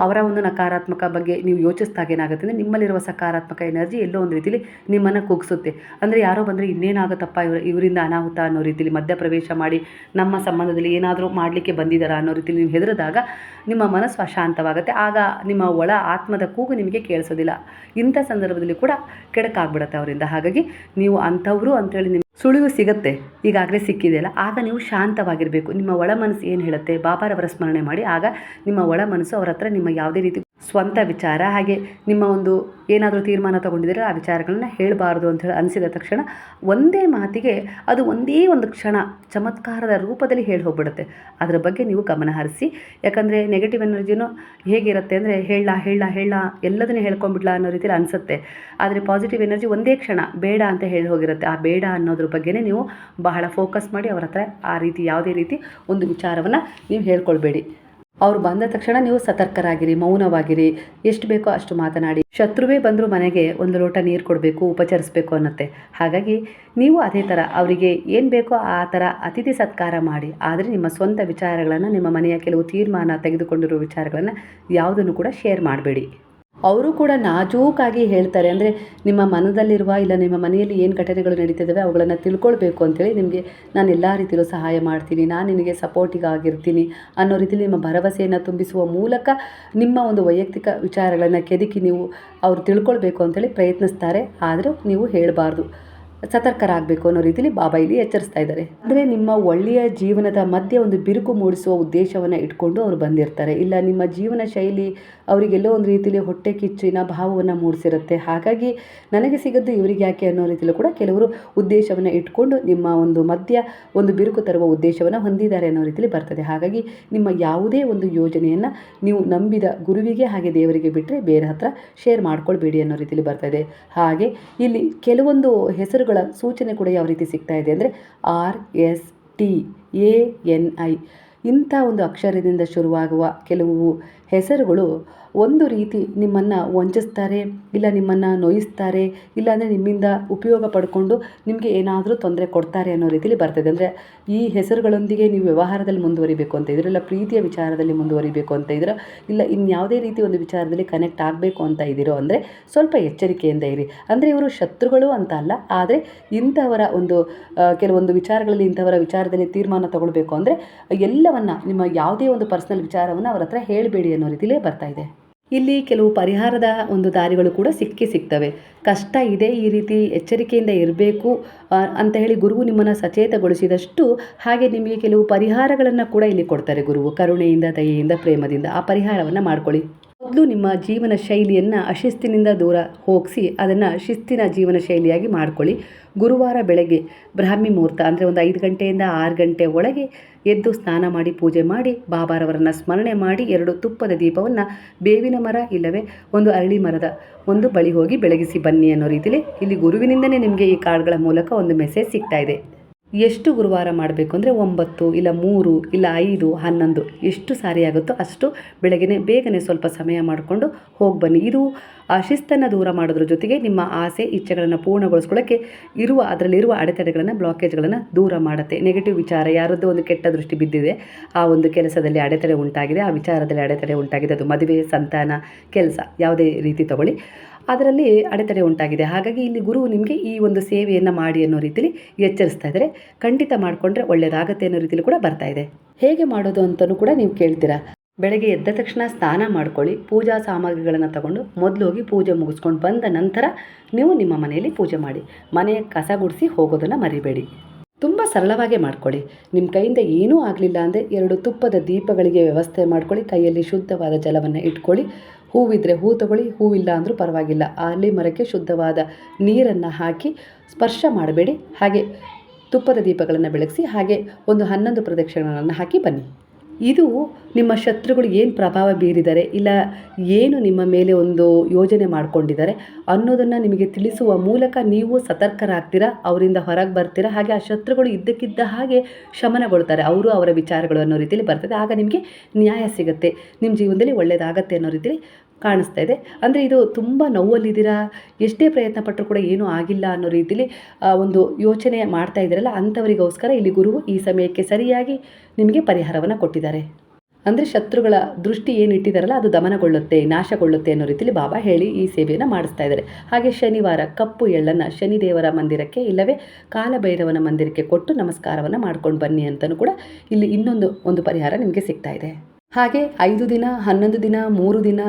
ಅವರ ಒಂದು ನಕಾರಾತ್ಮಕ ಬಗ್ಗೆ ನೀವು ಯೋಚಿಸಿದಾಗ ಏನಾಗುತ್ತೆ ಅಂದರೆ ನಿಮ್ಮಲ್ಲಿರುವ ಸಕಾರಾತ್ಮಕ ಎನರ್ಜಿ ಎಲ್ಲೋ ಒಂದು ರೀತಿಲಿ ನಿಮ್ಮನ್ನು ಕುಗ್ಸುತ್ತೆ. ಅಂದರೆ ಯಾರೋ ಬಂದರೆ ಇನ್ನೇನಾಗುತ್ತಪ್ಪ ಇವರಿಂದ ಅನಾಹುತ ಅನ್ನೋ ರೀತಿಲಿ ಮಧ್ಯಪ್ರವೇಶ ಮಾಡಿ ನಮ್ಮ ಸಂಬಂಧದಲ್ಲಿ ಏನಾದರೂ ಮಾಡಲಿಕ್ಕೆ ಬಂದಿದ್ದಾರಾ ಅನ್ನೋ ರೀತಿಲಿ ನೀವು ಹೆದರಿದಾಗ ನಿಮ್ಮ ಮನಸ್ಸು ಅಶಾಂತವಾಗುತ್ತೆ. ಆಗ ನಿಮ್ಮ ಒಳ ಆತ್ಮದ ಕೂಗು ನಿಮಗೆ ಕೇಳಿಸೋದಿಲ್ಲ. ಇಂಥ ಸಂದರ್ಭದಲ್ಲಿ ಕೂಡ ಕೆಡಕಾಗ್ಬಿಡುತ್ತೆ ಅವರಿಂದ. ಹಾಗಾಗಿ ನೀವು ಅಂಥವ್ರು ಅಂತೇಳಿ ನಿಮ್ಮ ಸುಳಿವು ಸಿಗುತ್ತೆ, ಈಗಾಗಲೇ ಸಿಕ್ಕಿದೆಯಲ್ಲ, ಆಗ ನೀವು ಶಾಂತವಾಗಿರಬೇಕು. ನಿಮ್ಮ ಒಳ ಮನಸ್ಸು ಏನು ಹೇಳುತ್ತೆ ಬಾಬಾರವರ ಸ್ಮರಣೆ ಮಾಡಿ. ಆಗ ನಿಮ್ಮ ಒಳ ಮನಸ್ಸು ಅವರ ಹತ್ರ ನಿಮ್ಮ ಯಾವುದೇ ರೀತಿ ಸ್ವಂತ ವಿಚಾರ, ಹಾಗೆ ನಿಮ್ಮ ಏನಾದರೂ ತೀರ್ಮಾನ ತೊಗೊಂಡಿದ್ದರೆ ಆ ವಿಚಾರಗಳನ್ನ ಹೇಳಬಾರ್ದು ಅಂತ ಹೇಳಿ ಅನಿಸಿದ ತಕ್ಷಣ ಒಂದೇ ಮಾತಿಗೆ ಅದು ಒಂದೇ ಒಂದು ಕ್ಷಣ ಚಮತ್ಕಾರದ ರೂಪದಲ್ಲಿ ಹೇಳಿ ಹೋಗ್ಬಿಡುತ್ತೆ. ಅದರ ಬಗ್ಗೆ ನೀವು ಗಮನ ಹರಿಸಿ. ಯಾಕಂದರೆ ನೆಗೆಟಿವ್ ಎನರ್ಜಿನೂ ಹೇಗಿರುತ್ತೆ ಅಂದರೆ ಹೇಳ ಎಲ್ಲದನ್ನೇ ಹೇಳ್ಕೊಂಡ್ಬಿಡ್ಲಾ ಅನ್ನೋ ರೀತಿಯಲ್ಲಿ ಅನಿಸುತ್ತೆ. ಆದರೆ ಪಾಸಿಟಿವ್ ಎನರ್ಜಿ ಒಂದೇ ಕ್ಷಣ ಬೇಡ ಅಂತ ಹೇಳಿ ಹೋಗಿರುತ್ತೆ. ಆ ಬೇಡ ಅನ್ನೋದ್ರ ಬಗ್ಗೆನೇ ನೀವು ಬಹಳ ಫೋಕಸ್ ಮಾಡಿ ಅವರ ಹತ್ರ ಆ ರೀತಿ ಯಾವುದೇ ರೀತಿ ಒಂದು ವಿಚಾರವನ್ನು ನೀವು ಹೇಳ್ಕೊಳ್ಬೇಡಿ. ಅವ್ರು ಬಂದ ತಕ್ಷಣ ನೀವು ಸತರ್ಕರಾಗಿರಿ, ಮೌನವಾಗಿರಿ, ಎಷ್ಟು ಬೇಕೋ ಅಷ್ಟು ಮಾತನಾಡಿ. ಶತ್ರುವೇ ಬಂದರೂ ಮನೆಗೆ ಒಂದು ಲೋಟ ನೀರು ಕೊಡಬೇಕು, ಉಪಚರಿಸಬೇಕು ಅನ್ನತ್ತೆ. ಹಾಗಾಗಿ ನೀವು ಅದೇ ಥರ ಅವರಿಗೆ ಏನು ಬೇಕೋ ಆ ಥರ ಅತಿಥಿ ಸತ್ಕಾರ ಮಾಡಿ. ಆದರೆ ನಿಮ್ಮ ಸ್ವಂತ ವಿಚಾರಗಳನ್ನು, ನಿಮ್ಮ ಮನೆಯ ಕೆಲವು ತೀರ್ಮಾನ ತೆಗೆದುಕೊಂಡಿರೋ ವಿಚಾರಗಳನ್ನು ಯಾವುದನ್ನು ಕೂಡ ಶೇರ್ ಮಾಡಬೇಡಿ. ಅವರು ಕೂಡ ನಾಜೂಕಾಗಿ ಹೇಳ್ತಾರೆ. ಅಂದರೆ ನಿಮ್ಮ ಮನದಲ್ಲಿರುವ, ಇಲ್ಲ ನಿಮ್ಮ ಮನೆಯಲ್ಲಿ ಏನು ಘಟನೆಗಳು ನಡೀತಿದ್ದಾವೆ ಅವುಗಳನ್ನು ತಿಳ್ಕೊಳ್ಬೇಕು ಅಂತೇಳಿ ನಿಮಗೆ ನಾನು ಎಲ್ಲ ರೀತಿಯಲ್ಲೂ ಸಹಾಯ ಮಾಡ್ತೀನಿ, ನಾನು ನಿನಗೆ ಸಪೋರ್ಟಿಗಾಗಿರ್ತೀನಿ ಅನ್ನೋ ರೀತಿಯಲ್ಲಿ ನಿಮ್ಮ ಭರವಸೆಯನ್ನು ತುಂಬಿಸುವ ಮೂಲಕ ನಿಮ್ಮ ಒಂದು ವೈಯಕ್ತಿಕ ವಿಚಾರಗಳನ್ನು ಕೆದಕಿ ನೀವು ಅವರು ತಿಳ್ಕೊಳ್ಬೇಕು ಅಂತೇಳಿ ಪ್ರಯತ್ನಿಸ್ತಾರೆ. ಆದರೂ ನೀವು ಹೇಳಬಾರ್ದು, ಸತರ್ಕರಾಗಬೇಕು ಅನ್ನೋ ರೀತಿಯಲ್ಲಿ ಬಾಬಾ ಇಲ್ಲಿ ಎಚ್ಚರಿಸ್ತಾ ಇದ್ದಾರೆ. ಅಂದರೆ ನಿಮ್ಮ ಒಳ್ಳೆಯ ಜೀವನದ ಮಧ್ಯೆ ಒಂದು ಬಿರುಕು ಮೂಡಿಸುವ ಉದ್ದೇಶವನ್ನು ಇಟ್ಕೊಂಡು ಅವರು ಬಂದಿರ್ತಾರೆ. ಇಲ್ಲ ನಿಮ್ಮ ಜೀವನ ಶೈಲಿ ಅವರಿಗೆಲ್ಲೋ ಒಂದು ರೀತಿಯಲ್ಲಿ ಹೊಟ್ಟೆ ಕಿಚ್ಚಿನ ಭಾವವನ್ನು ಮೂಡಿಸಿರುತ್ತೆ. ಹಾಗಾಗಿ ನನಗೆ ಸಿಗದ್ದು ಇವರಿಗೆ ಯಾಕೆ ಅನ್ನೋ ರೀತಿಯಲ್ಲೂ ಕೂಡ ಕೆಲವರು ಉದ್ದೇಶವನ್ನು ಇಟ್ಕೊಂಡು ನಿಮ್ಮ ಒಂದು ಮಧ್ಯ ಒಂದು ಬಿರುಕು ತರುವ ಉದ್ದೇಶವನ್ನು ಹೊಂದಿದ್ದಾರೆ ಅನ್ನೋ ರೀತಿಯಲ್ಲಿ ಬರ್ತದೆ. ಹಾಗಾಗಿ ನಿಮ್ಮ ಯಾವುದೇ ಒಂದು ಯೋಜನೆಯನ್ನು ನೀವು ನಂಬಿದ ಗುರುವಿಗೆ ಹಾಗೆ ದೇವರಿಗೆ ಬಿಟ್ಟರೆ ಬೇರೆ ಹತ್ರ ಶೇರ್ ಮಾಡ್ಕೊಳ್ಬೇಡಿ ಅನ್ನೋ ರೀತಿಯಲ್ಲಿ ಬರ್ತದೆ. ಹಾಗೆ ಇಲ್ಲಿ ಕೆಲವೊಂದು ಹೆಸರುಗಳ ಸೂಚನೆ ಕೂಡ ಯಾವ ರೀತಿ ಸಿಗ್ತಾ ಇದೆ ಅಂದರೆ RSTANI ಇಂಥ ಒಂದು ಅಕ್ಷರದಿಂದ ಶುರುವಾಗುವ ಕೆಲವು ಹೆಸರುಗಳು ಒಂದು ರೀತಿ ನಿಮ್ಮನ್ನು ವಂಚಿಸ್ತಾರೆ, ಇಲ್ಲ ನಿಮ್ಮನ್ನು ನೋಯಿಸ್ತಾರೆ, ಇಲ್ಲಾಂದರೆ ನಿಮ್ಮಿಂದ ಉಪಯೋಗ ಪಡ್ಕೊಂಡು ನಿಮಗೆ ಏನಾದರೂ ತೊಂದರೆ ಕೊಡ್ತಾರೆ ಅನ್ನೋ ರೀತಿಯಲ್ಲಿ ಬರ್ತದೆ. ಅಂದರೆ ಈ ಹೆಸರುಗಳೊಂದಿಗೆ ನೀವು ವ್ಯವಹಾರದಲ್ಲಿ ಮುಂದುವರಿಬೇಕು ಅಂತ ಇದ್ದೀರಾ, ಇಲ್ಲ ಪ್ರೀತಿಯ ವಿಚಾರದಲ್ಲಿ ಮುಂದುವರಿಬೇಕು ಅಂತ ಇದ್ದೀರಾ, ಇಲ್ಲ ಇನ್ಯಾವುದೇ ರೀತಿ ಒಂದು ವಿಚಾರದಲ್ಲಿ ಕನೆಕ್ಟ್ ಆಗಬೇಕು ಅಂತ ಇದ್ದೀರೋ ಅಂದರೆ ಸ್ವಲ್ಪ ಎಚ್ಚರಿಕೆಯಿಂದ ಇರಿ. ಅಂದರೆ ಇವರು ಶತ್ರುಗಳು ಅಂತ ಅಲ್ಲ, ಆದರೆ ಇಂಥವರ ಒಂದು ಕೆಲವೊಂದು ವಿಚಾರಗಳಲ್ಲಿ ಇಂಥವರ ವಿಚಾರದಲ್ಲಿ ತೀರ್ಮಾನ ತಗೊಳ್ಬೇಕು ಅಂದರೆ ಎಲ್ಲವನ್ನು ನಿಮ್ಮ ಯಾವುದೇ ಒಂದು ಪರ್ಸನಲ್ ವಿಚಾರವನ್ನು ಅವ್ರ ಹತ್ರ ಹೇಳಬೇಡಿ ಅನ್ನೋ ರೀತಿಯಲ್ಲೇ ಬರ್ತಾ ಇದೆ. ಇಲ್ಲಿ ಕೆಲವು ಪರಿಹಾರದ ಒಂದು ದಾರಿಗಳು ಕೂಡ ಸಿಗ್ತವೆ. ಕಷ್ಟ ಇದೆ, ಈ ರೀತಿ ಎಚ್ಚರಿಕೆಯಿಂದ ಇರಬೇಕು ಅಂತ ಹೇಳಿ ಗುರುವು ನಿಮ್ಮನ್ನು ಸಚೇತಗೊಳಿಸಿದಷ್ಟು ಹಾಗೆ ನಿಮಗೆ ಕೆಲವು ಪರಿಹಾರಗಳನ್ನು ಕೂಡ ಇಲ್ಲಿ ಕೊಡ್ತಾರೆ ಗುರುವು. ಕರುಣೆಯಿಂದ, ದಯೆಯಿಂದ, ಪ್ರೇಮದಿಂದ ಆ ಪರಿಹಾರವನ್ನು ಮಾಡ್ಕೊಳ್ಳಿ. ಮೊದಲು ನಿಮ್ಮ ಜೀವನ ಶೈಲಿಯನ್ನು ಅಶಿಸ್ತಿನಿಂದ ದೂರ ಹೋಗಿಸಿ ಅದನ್ನು ಶಿಸ್ತಿನ ಜೀವನ ಶೈಲಿಯಾಗಿ ಮಾಡ್ಕೊಳ್ಳಿ. ಗುರುವಾರ ಬೆಳಗ್ಗೆ ಬ್ರಾಹ್ಮಿ ಮುಹೂರ್ತ ಅಂದರೆ ಒಂದು 5 ಗಂಟೆಯಿಂದ 6 ಗಂಟೆ ಒಳಗೆ ಎದ್ದು ಸ್ನಾನ ಮಾಡಿ ಪೂಜೆ ಮಾಡಿ ಬಾಬಾರವರನ್ನು ಸ್ಮರಣೆ ಮಾಡಿ 2 ತುಪ್ಪದ ದೀಪವನ್ನು ಬೇವಿನ ಮರ ಇಲ್ಲವೇ ಒಂದು ಅರಳಿ ಮರದ ಒಂದು ಬಳಿ ಹೋಗಿ ಬೆಳಗಿಸಿ ಬನ್ನಿ ಅನ್ನೋ ರೀತಿಯಲ್ಲಿ ಇಲ್ಲಿ ಗುರುವಿನಿಂದನೇ ನಿಮಗೆ ಈ ಕಾರ್ಡ್ಗಳ ಮೂಲಕ ಒಂದು ಮೆಸೇಜ್ ಸಿಗ್ತಾ ಇದೆ. ಎಷ್ಟು ಗುರುವಾರ ಮಾಡಬೇಕು ಅಂದರೆ 9 ಇಲ್ಲ 3 ಇಲ್ಲ 5 11 ಎಷ್ಟು ಸಾರಿ ಆಗುತ್ತೋ ಅಷ್ಟು ಬೇಗನೆ ಸ್ವಲ್ಪ ಸಮಯ ಮಾಡಿಕೊಂಡು ಹೋಗಿ ಬನ್ನಿ. ಇದು ಆ ಶಿಸ್ತನ್ನು ದೂರ ಮಾಡೋದ್ರ ಜೊತೆಗೆ ನಿಮ್ಮ ಆಸೆ ಇಚ್ಛೆಗಳನ್ನು ಪೂರ್ಣಗೊಳಿಸ್ಕೊಳ್ಳೋಕ್ಕೆ ಅದರಲ್ಲಿರುವ ಅಡೆತಡೆಗಳನ್ನು, ಬ್ಲಾಕೇಜ್ಗಳನ್ನು ದೂರ ಮಾಡುತ್ತೆ. ನೆಗೆಟಿವ್ ವಿಚಾರ, ಯಾರದ್ದು ಒಂದು ಕೆಟ್ಟ ದೃಷ್ಟಿ ಬಿದ್ದಿದೆ, ಆ ಒಂದು ಕೆಲಸದಲ್ಲಿ ಅಡೆತಡೆ ಉಂಟಾಗಿದೆ, ಆ ವಿಚಾರದಲ್ಲಿ ಅಡೆತಡೆ ಉಂಟಾಗಿದೆ, ಅದು ಮದುವೆ, ಸಂತಾನ, ಕೆಲಸ ಯಾವುದೇ ರೀತಿ ತಗೊಳ್ಳಿ, ಅದರಲ್ಲಿ ಅಡೆತಡೆ ಉಂಟಾಗಿದೆ. ಹಾಗಾಗಿ ಇಲ್ಲಿ ಗುರು ನಿಮಗೆ ಈ ಒಂದು ಸೇವೆಯನ್ನು ಮಾಡಿ ಅನ್ನೋ ರೀತಿಯಲ್ಲಿ ಎಚ್ಚರಿಸ್ತಾ ಇದ್ದಾರೆ. ಖಂಡಿತ ಮಾಡಿಕೊಂಡ್ರೆ ಒಳ್ಳೆಯದಾಗತ್ತೆ ಅನ್ನೋ ರೀತಿಯಲ್ಲಿ ಕೂಡ ಬರ್ತಾ ಇದೆ. ಹೇಗೆ ಮಾಡೋದು ಅಂತಲೂ ಕೂಡ ನೀವು ಕೇಳ್ತೀರಾ. ಬೆಳಗ್ಗೆ ಎದ್ದ ತಕ್ಷಣ ಸ್ನಾನ ಮಾಡ್ಕೊಳ್ಳಿ, ಪೂಜಾ ಸಾಮಗ್ರಿಗಳನ್ನು ತಗೊಂಡು ಮೊದಲು ಹೋಗಿ ಪೂಜೆ ಮುಗಿಸ್ಕೊಂಡು ಬಂದ ನಂತರ ನೀವು ನಿಮ್ಮ ಮನೆಯಲ್ಲಿ ಪೂಜೆ ಮಾಡಿ, ಮನೆ ಕಸ ಗುಡಿಸಿ ಹೋಗೋದನ್ನು ಮರಿಬೇಡಿ. ತುಂಬ ಸರಳವಾಗೇ ಮಾಡ್ಕೊಳ್ಳಿ. ನಿಮ್ಮ ಕೈಯಿಂದ ಏನೂ ಆಗಲಿಲ್ಲ ಅಂದರೆ 2 ತುಪ್ಪದ ದೀಪಗಳಿಗೆ ವ್ಯವಸ್ಥೆ ಮಾಡ್ಕೊಳ್ಳಿ. ಕೈಯಲ್ಲಿ ಶುದ್ಧವಾದ ಜಲವನ್ನು ಇಟ್ಕೊಳ್ಳಿ. ಹೂವಿದ್ದರೆ ಹೂ ತಗೊಳ್ಳಿ, ಹೂವಿಲ್ಲ ಅಂದರೂ ಪರವಾಗಿಲ್ಲ. ಅಲ್ಲಿ ಮರಕ್ಕೆ ಶುದ್ಧವಾದ ನೀರನ್ನು ಹಾಕಿ ಸ್ಪರ್ಶ ಮಾಡಬೇಡಿ. ಹಾಗೆ ತುಪ್ಪದ ದೀಪಗಳನ್ನು ಬೆಳಗಿಸಿ ಹಾಗೆ ಒಂದು 11 ಪ್ರದಕ್ಷಿಣೆಗಳನ್ನು ಹಾಕಿ ಬನ್ನಿ. ಇದು ನಿಮ್ಮ ಶತ್ರುಗಳು ಏನು ಪ್ರಭಾವ ಬೀರಿದ್ದಾರೆ, ಇಲ್ಲ ಏನು ನಿಮ್ಮ ಮೇಲೆ ಒಂದು ಯೋಜನೆ ಮಾಡಿಕೊಂಡಿದ್ದಾರೆ ಅನ್ನೋದನ್ನು ನಿಮಗೆ ತಿಳಿಸುವ ಮೂಲಕ ನೀವು ಸತರ್ಕರಾಗ್ತೀರಾ, ಅವರಿಂದ ಹೊರಗೆ ಬರ್ತೀರಾ. ಹಾಗೆ ಆ ಶತ್ರುಗಳು ಇದ್ದಕ್ಕಿದ್ದ ಹಾಗೆ ಶಮನಗೊಳ್ತಾರೆ, ಅವರು ಅವರ ವಿಚಾರಗಳು ಅನ್ನೋ ರೀತಿಯಲ್ಲಿ ಬರ್ತದೆ. ಆಗ ನಿಮಗೆ ನ್ಯಾಯ ಸಿಗುತ್ತೆ, ನಿಮ್ಮ ಜೀವನದಲ್ಲಿ ಒಳ್ಳೆಯದಾಗತ್ತೆ ಅನ್ನೋ ರೀತಿಯಲ್ಲಿ ಕಾಣಿಸ್ತಾ ಇದೆ. ಅಂದರೆ ಇದು ತುಂಬ ನೋವಲ್ಲಿದ್ದೀರಾ, ಎಷ್ಟೇ ಪ್ರಯತ್ನ ಪಟ್ಟರೂ ಕೂಡ ಏನೂ ಆಗಿಲ್ಲ ಅನ್ನೋ ರೀತಿಯಲ್ಲಿ ಒಂದು ಯೋಚನೆ ಮಾಡ್ತಾ ಇದ್ದೀರಲ್ಲ, ಅಂಥವರಿಗೋಸ್ಕರ ಇಲ್ಲಿ ಗುರುವು ಈ ಸಮಯಕ್ಕೆ ಸರಿಯಾಗಿ ನಿಮಗೆ ಪರಿಹಾರವನ್ನು ಕೊಟ್ಟಿದ್ದಾರೆ. ಅಂದರೆ ಶತ್ರುಗಳ ದೃಷ್ಟಿ ಏನು ಇಟ್ಟಿದ್ದಾರಲ್ಲ ಅದು ದಮನಗೊಳ್ಳುತ್ತೆ, ನಾಶಗೊಳ್ಳುತ್ತೆ ಅನ್ನೋ ರೀತಿಯಲ್ಲಿ ಬಾಬಾ ಹೇಳಿ ಈ ಸೇವೆಯನ್ನು ಮಾಡಿಸ್ತಾ ಇದ್ದಾರೆ. ಹಾಗೆ ಶನಿವಾರ ಕಪ್ಪು ಎಳ್ಳನ್ನು ಶನಿದೇವರ ಮಂದಿರಕ್ಕೆ ಇಲ್ಲವೇ ಕಾಲಭೈರವನ ಮಂದಿರಕ್ಕೆ ಕೊಟ್ಟು ನಮಸ್ಕಾರವನ್ನು ಮಾಡ್ಕೊಂಡು ಬನ್ನಿ ಅಂತಲೂ ಕೂಡ ಇಲ್ಲಿ ಒಂದು ಪರಿಹಾರ ನಿಮಗೆ ಸಿಗ್ತಾ ಇದೆ. ಹಾಗೆ 5 ದಿನ, 11 ದಿನ, 3 ದಿನ,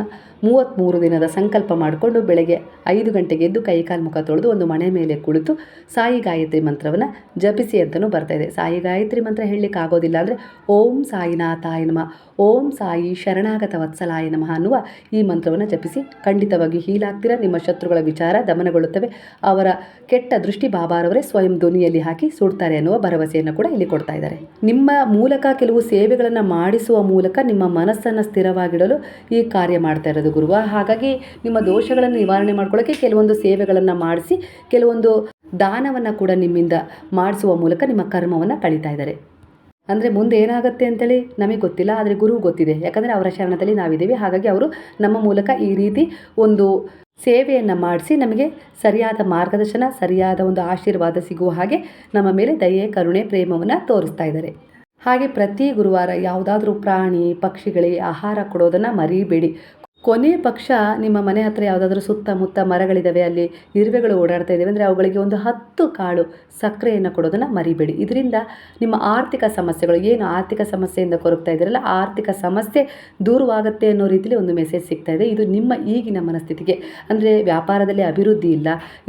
33 ದಿನದ ಸಂಕಲ್ಪ ಮಾಡಿಕೊಂಡು ಬೆಳಗ್ಗೆ 5 ಗಂಟೆಗೆ ಎದ್ದು ಕೈಕಾಲು ಮುಖ ತೊಳೆದು ಒಂದು ಮನೆ ಮೇಲೆ ಕುಳಿತು ಸಾಯಿ ಗಾಯತ್ರಿ ಮಂತ್ರವನ್ನು ಜಪಿಸಿ ಅಂತಲೂ ಬರ್ತಾ ಇದೆ. ಸಾಯಿ ಗಾಯತ್ರಿ ಮಂತ್ರ ಹೇಳಲಿಕ್ಕೆ ಆಗೋದಿಲ್ಲ ಅಂದರೆ ಓಂ ಸಾಯಿನಾಥಾಯ ನಮಃ, ಓಂ ಸಾಯಿ ಶರಣಾಗತ ವತ್ಸಲಾಯ ನಮಃ ಅನ್ನುವ ಈ ಮಂತ್ರವನ್ನು ಜಪಿಸಿ ಖಂಡಿತವಾಗಿ ಹೀಲಾಗ್ತೀರಾ. ನಿಮ್ಮ ಶತ್ರುಗಳ ವಿಚಾರ ದಮನಗೊಳ್ಳುತ್ತವೆ, ಅವರ ಕೆಟ್ಟ ದೃಷ್ಟಿ ಬಾಬಾರವರೇ ಸ್ವಯಂ ಧ್ವನಿಯಲ್ಲಿ ಹಾಕಿ ಸುಡ್ತಾರೆ ಅನ್ನುವ ಭರವಸೆಯನ್ನು ಕೂಡ ಇಲ್ಲಿ ಕೊಡ್ತಾ ಇದ್ದಾರೆ. ನಿಮ್ಮ ಮೂಲಕ ಕೆಲವು ಸೇವೆಗಳನ್ನು ಮಾಡಿಸುವ ಮೂಲಕ ನಿಮ್ಮ ಮನಸ್ಸನ್ನು ಸ್ಥಿರವಾಗಿಡಲು ಈ ಕಾರ್ಯ ಮಾಡ್ತಾ ಇರೋದು ಗುರುವ. ಹಾಗಾಗಿ ನಿಮ್ಮ ದೋಷಗಳನ್ನು ನಿವಾರಣೆ ಮಾಡ್ಕೊಳ್ಳೋಕ್ಕೆ ಕೆಲವೊಂದು ಸೇವೆಗಳನ್ನು ಮಾಡಿಸಿ ಕೆಲವೊಂದು ದಾನವನ್ನು ಕೂಡ ನಿಮ್ಮಿಂದ ಮಾಡಿಸುವ ಮೂಲಕ ನಿಮ್ಮ ಕರ್ಮವನ್ನು ಕಳೀತಾ ಇದ್ದಾರೆ. ಅಂದರೆ ಮುಂದೆ ಏನಾಗುತ್ತೆ ಅಂತೇಳಿ ನಮಗೆ ಗೊತ್ತಿಲ್ಲ, ಆದರೆ ಗುರುವು ಗೊತ್ತಿದೆ. ಯಾಕಂದರೆ ಅವರ ಶರಣದಲ್ಲಿ ನಾವಿದ್ದೀವಿ. ಹಾಗಾಗಿ ಅವರು ನಮ್ಮ ಮೂಲಕ ಈ ರೀತಿ ಒಂದು ಸೇವೆಯನ್ನು ಮಾಡಿಸಿ ನಮಗೆ ಸರಿಯಾದ ಮಾರ್ಗದರ್ಶನ, ಸರಿಯಾದ ಒಂದು ಆಶೀರ್ವಾದ ಸಿಗುವ ಹಾಗೆ ನಮ್ಮ ಮೇಲೆ ದಯೆ, ಕರುಣೆ, ಪ್ರೇಮವನ್ನು ತೋರಿಸ್ತಾ ಇದ್ದಾರೆ. ಹಾಗೆ ಪ್ರತಿ ಗುರುವಾರ ಯಾವುದಾದ್ರೂ ಪ್ರಾಣಿ ಪಕ್ಷಿಗಳಿಗೆ ಆಹಾರ ಕೊಡೋದನ್ನು ಮರಿಬೇಡಿ. ಕೊನೆ ಪಕ್ಷ ನಿಮ್ಮ ಮನೆ ಹತ್ತಿರ ಯಾವುದಾದ್ರೂ ಸುತ್ತಮುತ್ತ ಮರಗಳಿದ್ದಾವೆ, ಅಲ್ಲಿ ಇರುವೆಗಳು ಓಡಾಡ್ತಾ ಇದ್ದಾವೆ ಅಂದರೆ ಅವುಗಳಿಗೆ ಒಂದು 10 ಕಾಳು ಸಕ್ಕರೆಯನ್ನು ಕೊಡೋದನ್ನು ಮರಿಬೇಡಿ. ಇದರಿಂದ ನಿಮ್ಮ ಆರ್ಥಿಕ ಸಮಸ್ಯೆಗಳು, ಏನು ಆರ್ಥಿಕ ಸಮಸ್ಯೆಯಿಂದ ಕೊರಗ್ತಾ ಇದ್ದಾರಲ್ಲ, ಆರ್ಥಿಕ ಸಮಸ್ಯೆ ದೂರವಾಗುತ್ತೆ ಅನ್ನೋ ರೀತಿಯಲ್ಲಿ ಒಂದು ಮೆಸೇಜ್ ಸಿಗ್ತಾ ಇದೆ. ಇದು ನಿಮ್ಮ ಈಗಿನ ಮನಸ್ಥಿತಿಗೆ, ಅಂದರೆ ವ್ಯಾಪಾರದಲ್ಲಿ ಅಭಿವೃದ್ಧಿ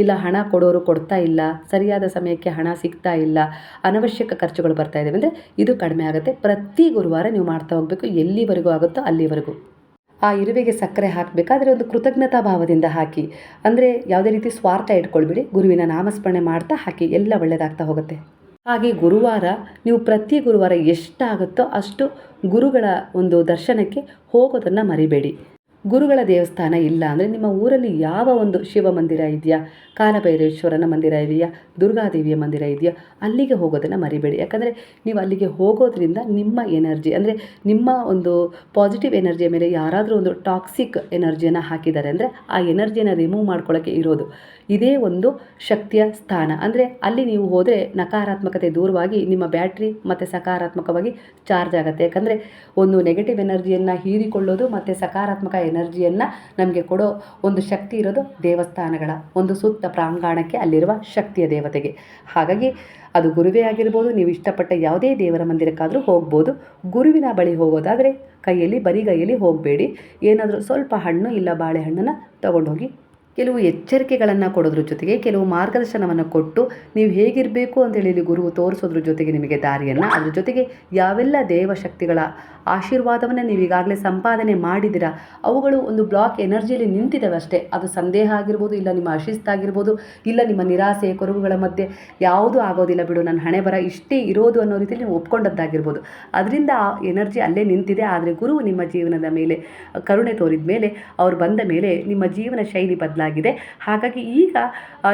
ಇಲ್ಲ ಹಣ ಕೊಡೋರು ಕೊಡ್ತಾ ಇಲ್ಲ, ಸರಿಯಾದ ಸಮಯಕ್ಕೆ ಹಣ ಸಿಗ್ತಾ ಇಲ್ಲ, ಅನವಶ್ಯಕ ಖರ್ಚುಗಳು ಬರ್ತಾ ಇದ್ದಾವೆ ಅಂದರೆ ಇದು ಕಡಿಮೆ ಆಗುತ್ತೆ. ಪ್ರತಿ ಗುರುವಾರ ನೀವು ಮಾಡ್ತಾ ಹೋಗಬೇಕು, ಎಲ್ಲಿವರೆಗೂ ಆಗುತ್ತೋ ಅಲ್ಲಿವರೆಗೂ. ಆ ಇರುವೆಗೆ ಸಕ್ಕರೆ ಹಾಕಬೇಕಾದ್ರೆ ಒಂದು ಕೃತಜ್ಞತಾ ಭಾವದಿಂದ ಹಾಕಿ, ಅಂದರೆ ಯಾವುದೇ ರೀತಿ ಸ್ವಾರ್ಥ ಇಟ್ಕೊಳ್ಬೇಡಿ. ಗುರುವಿನ ನಾಮಸ್ಮರಣೆ ಮಾಡ್ತಾ ಹಾಕಿ, ಎಲ್ಲ ಒಳ್ಳೆಯದಾಗ್ತಾ ಹೋಗುತ್ತೆ. ಹಾಗೆ ಗುರುವಾರ ನೀವು ಪ್ರತಿ ಗುರುವಾರ ಎಷ್ಟಾಗುತ್ತೋ ಅಷ್ಟು ಗುರುಗಳ ಒಂದು ದರ್ಶನಕ್ಕೆ ಹೋಗೋದನ್ನು ಮರಿಬೇಡಿ. ಗುರುಗಳ ದೇವಸ್ಥಾನ ಇಲ್ಲ ಅಂದರೆ ನಿಮ್ಮ ಊರಲ್ಲಿ ಯಾವ ಒಂದು ಶಿವ ಮಂದಿರ ಇದೆಯಾ, ಕಾಲಭೈರೇಶ್ವರನ ಮಂದಿರ ಇದೆಯಾ, ದುರ್ಗಾದೇವಿಯ ಮಂದಿರ ಇದೆಯಾ, ಅಲ್ಲಿಗೆ ಹೋಗೋದನ್ನು ಮರಿಬೇಡಿ. ಯಾಕಂದರೆ ನೀವು ಅಲ್ಲಿಗೆ ಹೋಗೋದ್ರಿಂದ ನಿಮ್ಮ ಎನರ್ಜಿ ಅಂದರೆ ನಿಮ್ಮ ಒಂದು ಪಾಸಿಟಿವ್ ಎನರ್ಜಿಯ ಮೇಲೆ ಯಾರಾದರೂ ಒಂದು ಟಾಕ್ಸಿಕ್ ಎನರ್ಜಿಯನ್ನು ಹಾಕಿದ್ದಾರೆ ಅಂದರೆ ಆ ಎನರ್ಜಿಯನ್ನು ರಿಮೂವ್ ಮಾಡ್ಕೊಳ್ಳೋಕ್ಕೆ ಇರೋದು ಇದೇ ಒಂದು ಶಕ್ತಿಯ ಸ್ಥಾನ. ಅಂದರೆ ಅಲ್ಲಿ ನೀವು ಹೋದರೆ ನಕಾರಾತ್ಮಕತೆ ದೂರವಾಗಿ ನಿಮ್ಮ ಬ್ಯಾಟ್ರಿ ಮತ್ತು ಸಕಾರಾತ್ಮಕವಾಗಿ ಚಾರ್ಜ್ ಆಗುತ್ತೆ. ಯಾಕಂದರೆ ಒಂದು ನೆಗೆಟಿವ್ ಎನರ್ಜಿಯನ್ನು ಹೀರಿಕೊಳ್ಳೋದು ಮತ್ತು ಸಕಾರಾತ್ಮಕ ಎನರ್ಜಿಯನ್ನು ನಮಗೆ ಕೊಡೋ ಒಂದು ಶಕ್ತಿ ಇರೋದು ದೇವಸ್ಥಾನಗಳ ಒಂದು ಸುತ್ತ ಪ್ರಾಂಗಣಕ್ಕೆ ಅಲ್ಲಿರುವ ಶಕ್ತಿಯ ದೇವತೆಗೆ. ಹಾಗಾಗಿ ಅದು ಗುರುವೇ ಆಗಿರ್ಬೋದು, ನೀವು ಇಷ್ಟಪಟ್ಟ ಯಾವುದೇ ದೇವರ ಮಂದಿರಕ್ಕಾದರೂ ಹೋಗ್ಬೋದು. ಗುರುವಿನ ಬಳಿ ಹೋಗೋದಾದರೆ ಬರಿಗೈಯಲ್ಲಿ ಹೋಗಬೇಡಿ. ಏನಾದರೂ ಸ್ವಲ್ಪ ಹಣ್ಣು ಇಲ್ಲ ಬಾಳೆಹಣ್ಣನ್ನು ತಗೊಂಡೋಗಿ ಕೆಲವು ಎಚ್ಚರಿಕೆಗಳನ್ನು ಕೊಡೋದ್ರ ಜೊತೆಗೆ ಕೆಲವು ಮಾರ್ಗದರ್ಶನವನ್ನು ಕೊಟ್ಟು ನೀವು ಹೇಗಿರಬೇಕು ಅಂತೇಳಿ ಇಲ್ಲಿ ಗುರು ತೋರಿಸೋದ್ರ ಜೊತೆಗೆ ನಿಮಗೆ ದಾರಿಯನ್ನು, ಅದ್ರ ಜೊತೆಗೆ ಯಾವೆಲ್ಲ ದೇವಶಕ್ತಿಗಳ ಆಶೀರ್ವಾದವನ್ನು ನೀವು ಈಗಾಗಲೇ ಸಂಪಾದನೆ ಮಾಡಿದ್ದೀರಾ ಅವುಗಳು ಒಂದು ಬ್ಲಾಕ್ ಎನರ್ಜಿಯಲ್ಲಿ ನಿಂತಿದ್ದಾವೆ ಅಷ್ಟೇ. ಅದು ಸಂದೇಹ ಆಗಿರ್ಬೋದು, ಇಲ್ಲ ನಿಮ್ಮ ಅಶಿಸ್ತಾಗಿರ್ಬೋದು, ಇಲ್ಲ ನಿಮ್ಮ ನಿರಾಸೆ ಕೊರಗುಗಳ ಮಧ್ಯೆ ಯಾವುದೂ ಆಗೋದಿಲ್ಲ ಬಿಡು, ನನ್ನ ಹಣೆ ಬರ ಇಷ್ಟೇ ಇರೋದು ಅನ್ನೋ ರೀತಿಯಲ್ಲಿ ನೀವು ಒಪ್ಕೊಂಡದ್ದಾಗಿರ್ಬೋದು. ಅದರಿಂದ ಆ ಎನರ್ಜಿ ಅಲ್ಲೇ ನಿಂತಿದೆ. ಆದರೆ ಗುರು ನಿಮ್ಮ ಜೀವನದ ಮೇಲೆ ಕರುಣೆ ತೋರಿದ ಮೇಲೆ, ಅವ್ರು ಬಂದ ಮೇಲೆ ನಿಮ್ಮ ಜೀವನ ಶೈಲಿ ಬದಲಾಗಿದೆ. ಹಾಗಾಗಿ ಈಗ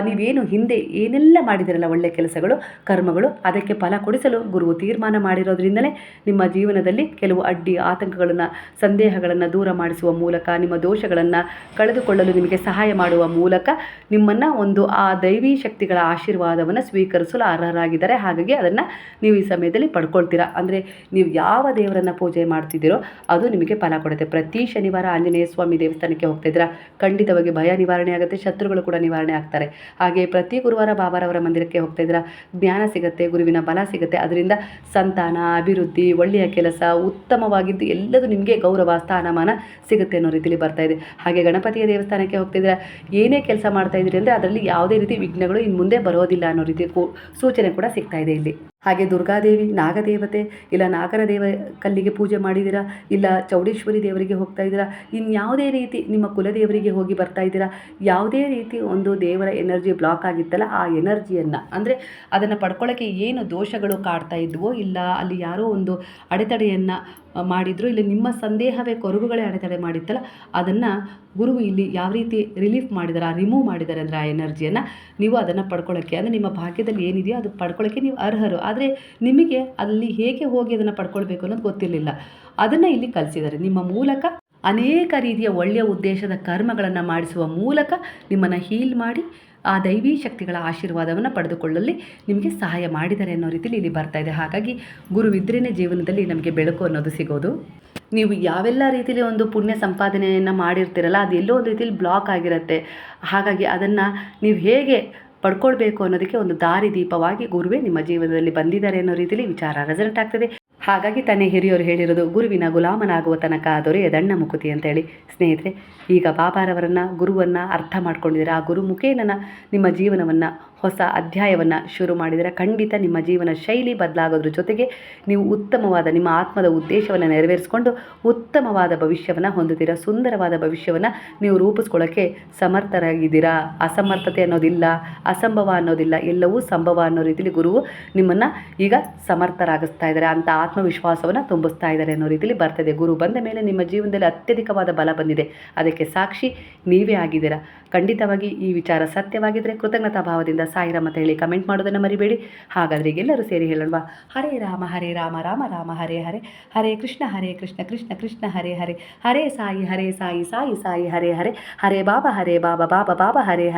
ನೀವೇನು ಹಿಂದೆ ಏನೆಲ್ಲ ಮಾಡಿದಿರಲ್ಲ ಒಳ್ಳೆಯ ಕೆಲಸಗಳು ಕರ್ಮಗಳು, ಅದಕ್ಕೆ ಫಲ ಕೊಡಿಸಲು ಗುರುವು ತೀರ್ಮಾನ ಮಾಡಿರೋದ್ರಿಂದಲೇ ನಿಮ್ಮ ಜೀವನದಲ್ಲಿ ಕೆಲವು ಅಡ್ಡಿ ಆತಂಕಗಳನ್ನು ಸಂದೇಹಗಳನ್ನು ದೂರ ಮಾಡಿಸುವ ಮೂಲಕ, ನಿಮ್ಮ ದೋಷಗಳನ್ನು ಕಳೆದುಕೊಳ್ಳಲು ನಿಮಗೆ ಸಹಾಯ ಮಾಡುವ ಮೂಲಕ ನಿಮ್ಮನ್ನು ಒಂದು ಆ ದೈವಿ ಶಕ್ತಿಗಳ ಆಶೀರ್ವಾದವನ್ನು ಸ್ವೀಕರಿಸಲು ಅರ್ಹರಾಗಿದ್ದಾರೆ. ಹಾಗಾಗಿ ಅದನ್ನು ನೀವು ಈ ಸಮಯದಲ್ಲಿ ಪಡ್ಕೊಳ್ತೀರಾ. ಅಂದರೆ ನೀವು ಯಾವ ದೇವರನ್ನು ಪೂಜೆ ಮಾಡ್ತಿದ್ದೀರೋ ಅದು ನಿಮಗೆ ಫಲ ಕೊಡುತ್ತೆ. ಪ್ರತಿ ಶನಿವಾರ ಆಂಜನೇಯ ಸ್ವಾಮಿ ದೇವಸ್ಥಾನಕ್ಕೆ ಹೋಗ್ತಾಯಿದ್ದೀರಾ, ಖಂಡಿತವಾಗಿ ಭಯ ನಿವಾರಣೆ ಆಗುತ್ತೆ, ಶತ್ರುಗಳು ಕೂಡ ನಿವಾರಣೆ ಆಗ್ತಾರೆ. ಹಾಗೆ ಪ್ರತಿ ಗುರುವಾರ ಬಾಬಾರವರ ಮಂದಿರಕ್ಕೆ ಹೋಗ್ತಾಯಿದ್ದೀರಾ, ಜ್ಞಾನ ಸಿಗುತ್ತೆ, ಗುರುವಿನ ಬಲ ಸಿಗುತ್ತೆ. ಅದರಿಂದ ಸಂತಾನ, ಅಭಿವೃದ್ಧಿ, ಒಳ್ಳೆಯ ಕೆಲಸ, ಉತ್ತಮವಾಗಿದ್ದು ಎಲ್ಲದೂ ನಿಮಗೆ ಗೌರವ ಸ್ಥಾನಮಾನ ಸಿಗುತ್ತೆ ಅನ್ನೋ ರೀತಿಯಲ್ಲಿ ಬರ್ತಾ ಇದೆ. ಹಾಗೆ ಗಣಪತಿಯ ದೇವಸ್ಥಾನಕ್ಕೆ ಹೋಗ್ತಿದ್ದೀರಾ, ಏನೇ ಕೆಲಸ ಮಾಡ್ತಾ ಇದ್ದೀರಿ ಅಂದರೆ ಅದರಲ್ಲಿ ಯಾವುದೇ ರೀತಿ ವಿಘ್ನಗಳು ಇನ್ನು ಮುಂದೆ ಬರೋದಿಲ್ಲ ಅನ್ನೋ ರೀತಿ ಸೂಚನೆ ಕೂಡ ಸಿಗ್ತಾ ಇದೆ ಇಲ್ಲಿ. ಹಾಗೆ ದುರ್ಗಾದೇವಿ, ನಾಗದೇವತೆ, ಇಲ್ಲ ನಾಗರ ಕಲ್ಲಿಗೆ ಪೂಜೆ ಮಾಡಿದ್ದೀರಾ, ಇಲ್ಲ ಚೌಡೇಶ್ವರಿ ದೇವರಿಗೆ ಹೋಗ್ತಾ ಇದ್ದೀರಾ, ಇನ್ಯಾವುದೇ ರೀತಿ ನಿಮ್ಮ ಕುಲದೇವರಿಗೆ ಹೋಗಿ ಬರ್ತಾ ಇದ್ದೀರಾ, ಯಾವುದೇ ರೀತಿ ಒಂದು ದೇವರ ಎನರ್ಜಿ ಬ್ಲಾಕ್ ಆಗಿತ್ತಲ್ಲ ಆ ಎನರ್ಜಿಯನ್ನು ಅಂದರೆ ಅದನ್ನು ಪಡ್ಕೊಳ್ಳೋಕ್ಕೆ ಏನು ದೋಷಗಳು ಕಾಡ್ತಾ ಇದ್ವೋ, ಇಲ್ಲ ಅಲ್ಲಿ ಯಾರೋ ಒಂದು ಅಡೆತಡೆಯನ್ನು ಮಾಡಿದ್ರು, ಇಲ್ಲ ನಿಮ್ಮ ಸಂದೇಹವೇ ಕೊರಗುಗಳೇ ಅಡೆತಡೆ ಮಾಡಿತ್ತಲ್ಲ ಅದನ್ನು ಗುರುವು ಇಲ್ಲಿ ಯಾವ ರೀತಿ ರಿಲೀಫ್ ಮಾಡಿದ್ದಾರೆ, ರಿಮೂವ್ ಮಾಡಿದ್ದಾರೆ ಅಂದರೆ ಆ ಎನರ್ಜಿಯನ್ನು ನೀವು ಅದನ್ನು ಪಡ್ಕೊಳ್ಳೋಕ್ಕೆ ಅಂದರೆ ನಿಮ್ಮ ಭಾಗ್ಯದಲ್ಲಿ ಏನಿದೆಯೋ ಅದು ಪಡ್ಕೊಳ್ಳೋಕ್ಕೆ ನೀವು ಅರ್ಹರು. ಆದರೆ ನಿಮಗೆ ಅಲ್ಲಿ ಹೇಗೆ ಹೋಗಿ ಅದನ್ನು ಪಡ್ಕೊಳ್ಬೇಕು ಅನ್ನೋದು ಗೊತ್ತಿರಲಿಲ್ಲ. ಅದನ್ನು ಇಲ್ಲಿ ಕಲಿಸಿದ್ದಾರೆ. ನಿಮ್ಮ ಮೂಲಕ ಅನೇಕ ರೀತಿಯ ಒಳ್ಳೆಯ ಉದ್ದೇಶದ ಕರ್ಮಗಳನ್ನು ಮಾಡಿಸುವ ಮೂಲಕ ನಿಮ್ಮನ್ನು ಹೀಲ್ ಮಾಡಿ ಆ ದೈವೀ ಶಕ್ತಿಗಳ ಆಶೀರ್ವಾದವನ್ನು ಪಡೆದುಕೊಳ್ಳಲು ನಿಮಗೆ ಸಹಾಯ ಮಾಡಿದ್ದಾರೆ ಅನ್ನೋ ರೀತಿಯಲ್ಲಿ ಇಲ್ಲಿ ಬರ್ತಾ ಇದೆ. ಹಾಗಾಗಿ ಗುರುವಿದ್ರೇ ಜೀವನದಲ್ಲಿ ನಮಗೆ ಬೆಳಕು ಅನ್ನೋದು ಸಿಗೋದು. ನೀವು ಯಾವೆಲ್ಲ ರೀತಿಯಲ್ಲಿ ಒಂದು ಪುಣ್ಯ ಸಂಪಾದನೆಯನ್ನು ಮಾಡಿರ್ತೀರಲ್ಲ ಅದು ಎಲ್ಲೋ ಒಂದು ರೀತಿಯಲ್ಲಿ ಬ್ಲಾಕ್ ಆಗಿರುತ್ತೆ. ಹಾಗಾಗಿ ಅದನ್ನು ನೀವು ಹೇಗೆ ಪಡ್ಕೊಳ್ಬೇಕು ಅನ್ನೋದಕ್ಕೆ ಒಂದು ದಾರಿ ದೀಪವಾಗಿ ಗುರುವೇ ನಿಮ್ಮ ಜೀವನದಲ್ಲಿ ಬಂದಿದ್ದಾರೆ ಅನ್ನೋ ರೀತಿಯಲ್ಲಿ ವಿಚಾರ ರೆಸಲ್ಟ್ ಆಗ್ತದೆ. ಹಾಗಾಗಿ ತಾನೇ ಹಿರಿಯರು ಹೇಳಿರೋದು ಗುರುವಿನ ಗುಲಾಮನಾಗುವ ತನಕ ದೊರೆಯದಣ್ಣ ಮುಕುತಿ ಅಂತೇಳಿ. ಸ್ನೇಹಿತರೆ, ಈಗ ಬಾಬಾರವರನ್ನು ಗುರುವನ್ನು ಅರ್ಥ ಮಾಡ್ಕೊಂಡಿದ್ದೀರಾ, ಆ ಗುರು ಮುಖೇನ ನಿಮ್ಮ ಜೀವನವನ್ನು ಹೊಸ ಅಧ್ಯಾಯವನ್ನು ಶುರು ಮಾಡಿದರೆ ಖಂಡಿತ ನಿಮ್ಮ ಜೀವನ ಶೈಲಿ ಬದಲಾಗೋದ್ರ ಜೊತೆಗೆ ನೀವು ಉತ್ತಮವಾದ ನಿಮ್ಮ ಆತ್ಮದ ಉದ್ದೇಶವನ್ನು ನೆರವೇರಿಸಿಕೊಂಡು ಉತ್ತಮವಾದ ಭವಿಷ್ಯವನ್ನು ಹೊಂದುತ್ತೀರಾ. ಸುಂದರವಾದ ಭವಿಷ್ಯವನ್ನು ನೀವು ರೂಪಿಸ್ಕೊಳ್ಳೋಕ್ಕೆ ಸಮರ್ಥರಾಗಿದ್ದೀರಾ. ಅಸಮರ್ಥತೆ ಅನ್ನೋದಿಲ್ಲ, ಅಸಂಭವ ಅನ್ನೋದಿಲ್ಲ, ಎಲ್ಲವೂ ಸಂಭವ ಅನ್ನೋ ರೀತಿಯಲ್ಲಿ ಗುರುವು ನಿಮ್ಮನ್ನು ಈಗ ಸಮರ್ಥರಾಗಿಸ್ತಾ ಇದ್ದಾರೆ, ಅಂತ ಆತ್ಮವಿಶ್ವಾಸವನ್ನು ತುಂಬಿಸ್ತಾ ಇದ್ದಾರೆ ಅನ್ನೋ ರೀತಿಯಲ್ಲಿ ಬರ್ತದೆ. ಗುರು ಬಂದ ಮೇಲೆ ನಿಮ್ಮ ಜೀವನದಲ್ಲಿ ಅತ್ಯಧಿಕವಾದ ಬಲ ಬಂದಿದೆ. ಅದಕ್ಕೆ ಸಾಕ್ಷಿ ನೀವೇ ಆಗಿದ್ದೀರಾ. ಖಂಡಿತವಾಗಿ ಈ ವಿಚಾರ ಸತ್ಯವಾಗಿದ್ದರೆ ಕೃತಜ್ಞತಾ ಭಾವದಿಂದ ಸಾಯಿರಾಮ್ ಅಂತ ಹೇಳಿ ಕಮೆಂಟ್ ಮಾಡೋದನ್ನು ಮರಿಬೇಡಿ. ಹಾಗಾದರೆ ಎಲ್ಲರೂ ಸೇರಿ ಹೇಳೋಣ, ಹರೇ ರಾಮ ರಾಮ ರಾಮ ಹರೇ ಹರೇ, ಹರೇ ಕೃಷ್ಣ ಕೃಷ್ಣ ಕೃಷ್ಣ ಹರೇ ಹರೇ, ಹರೇ ಸಾಯಿ ಸಾಯಿ ಸಾಯಿ ಹರೇ ಹರೇ, ಹರೇ ಬಾಬಾ ಬಾಬಾ ಬಾಬಾ ಹರೇ ಹರೇ.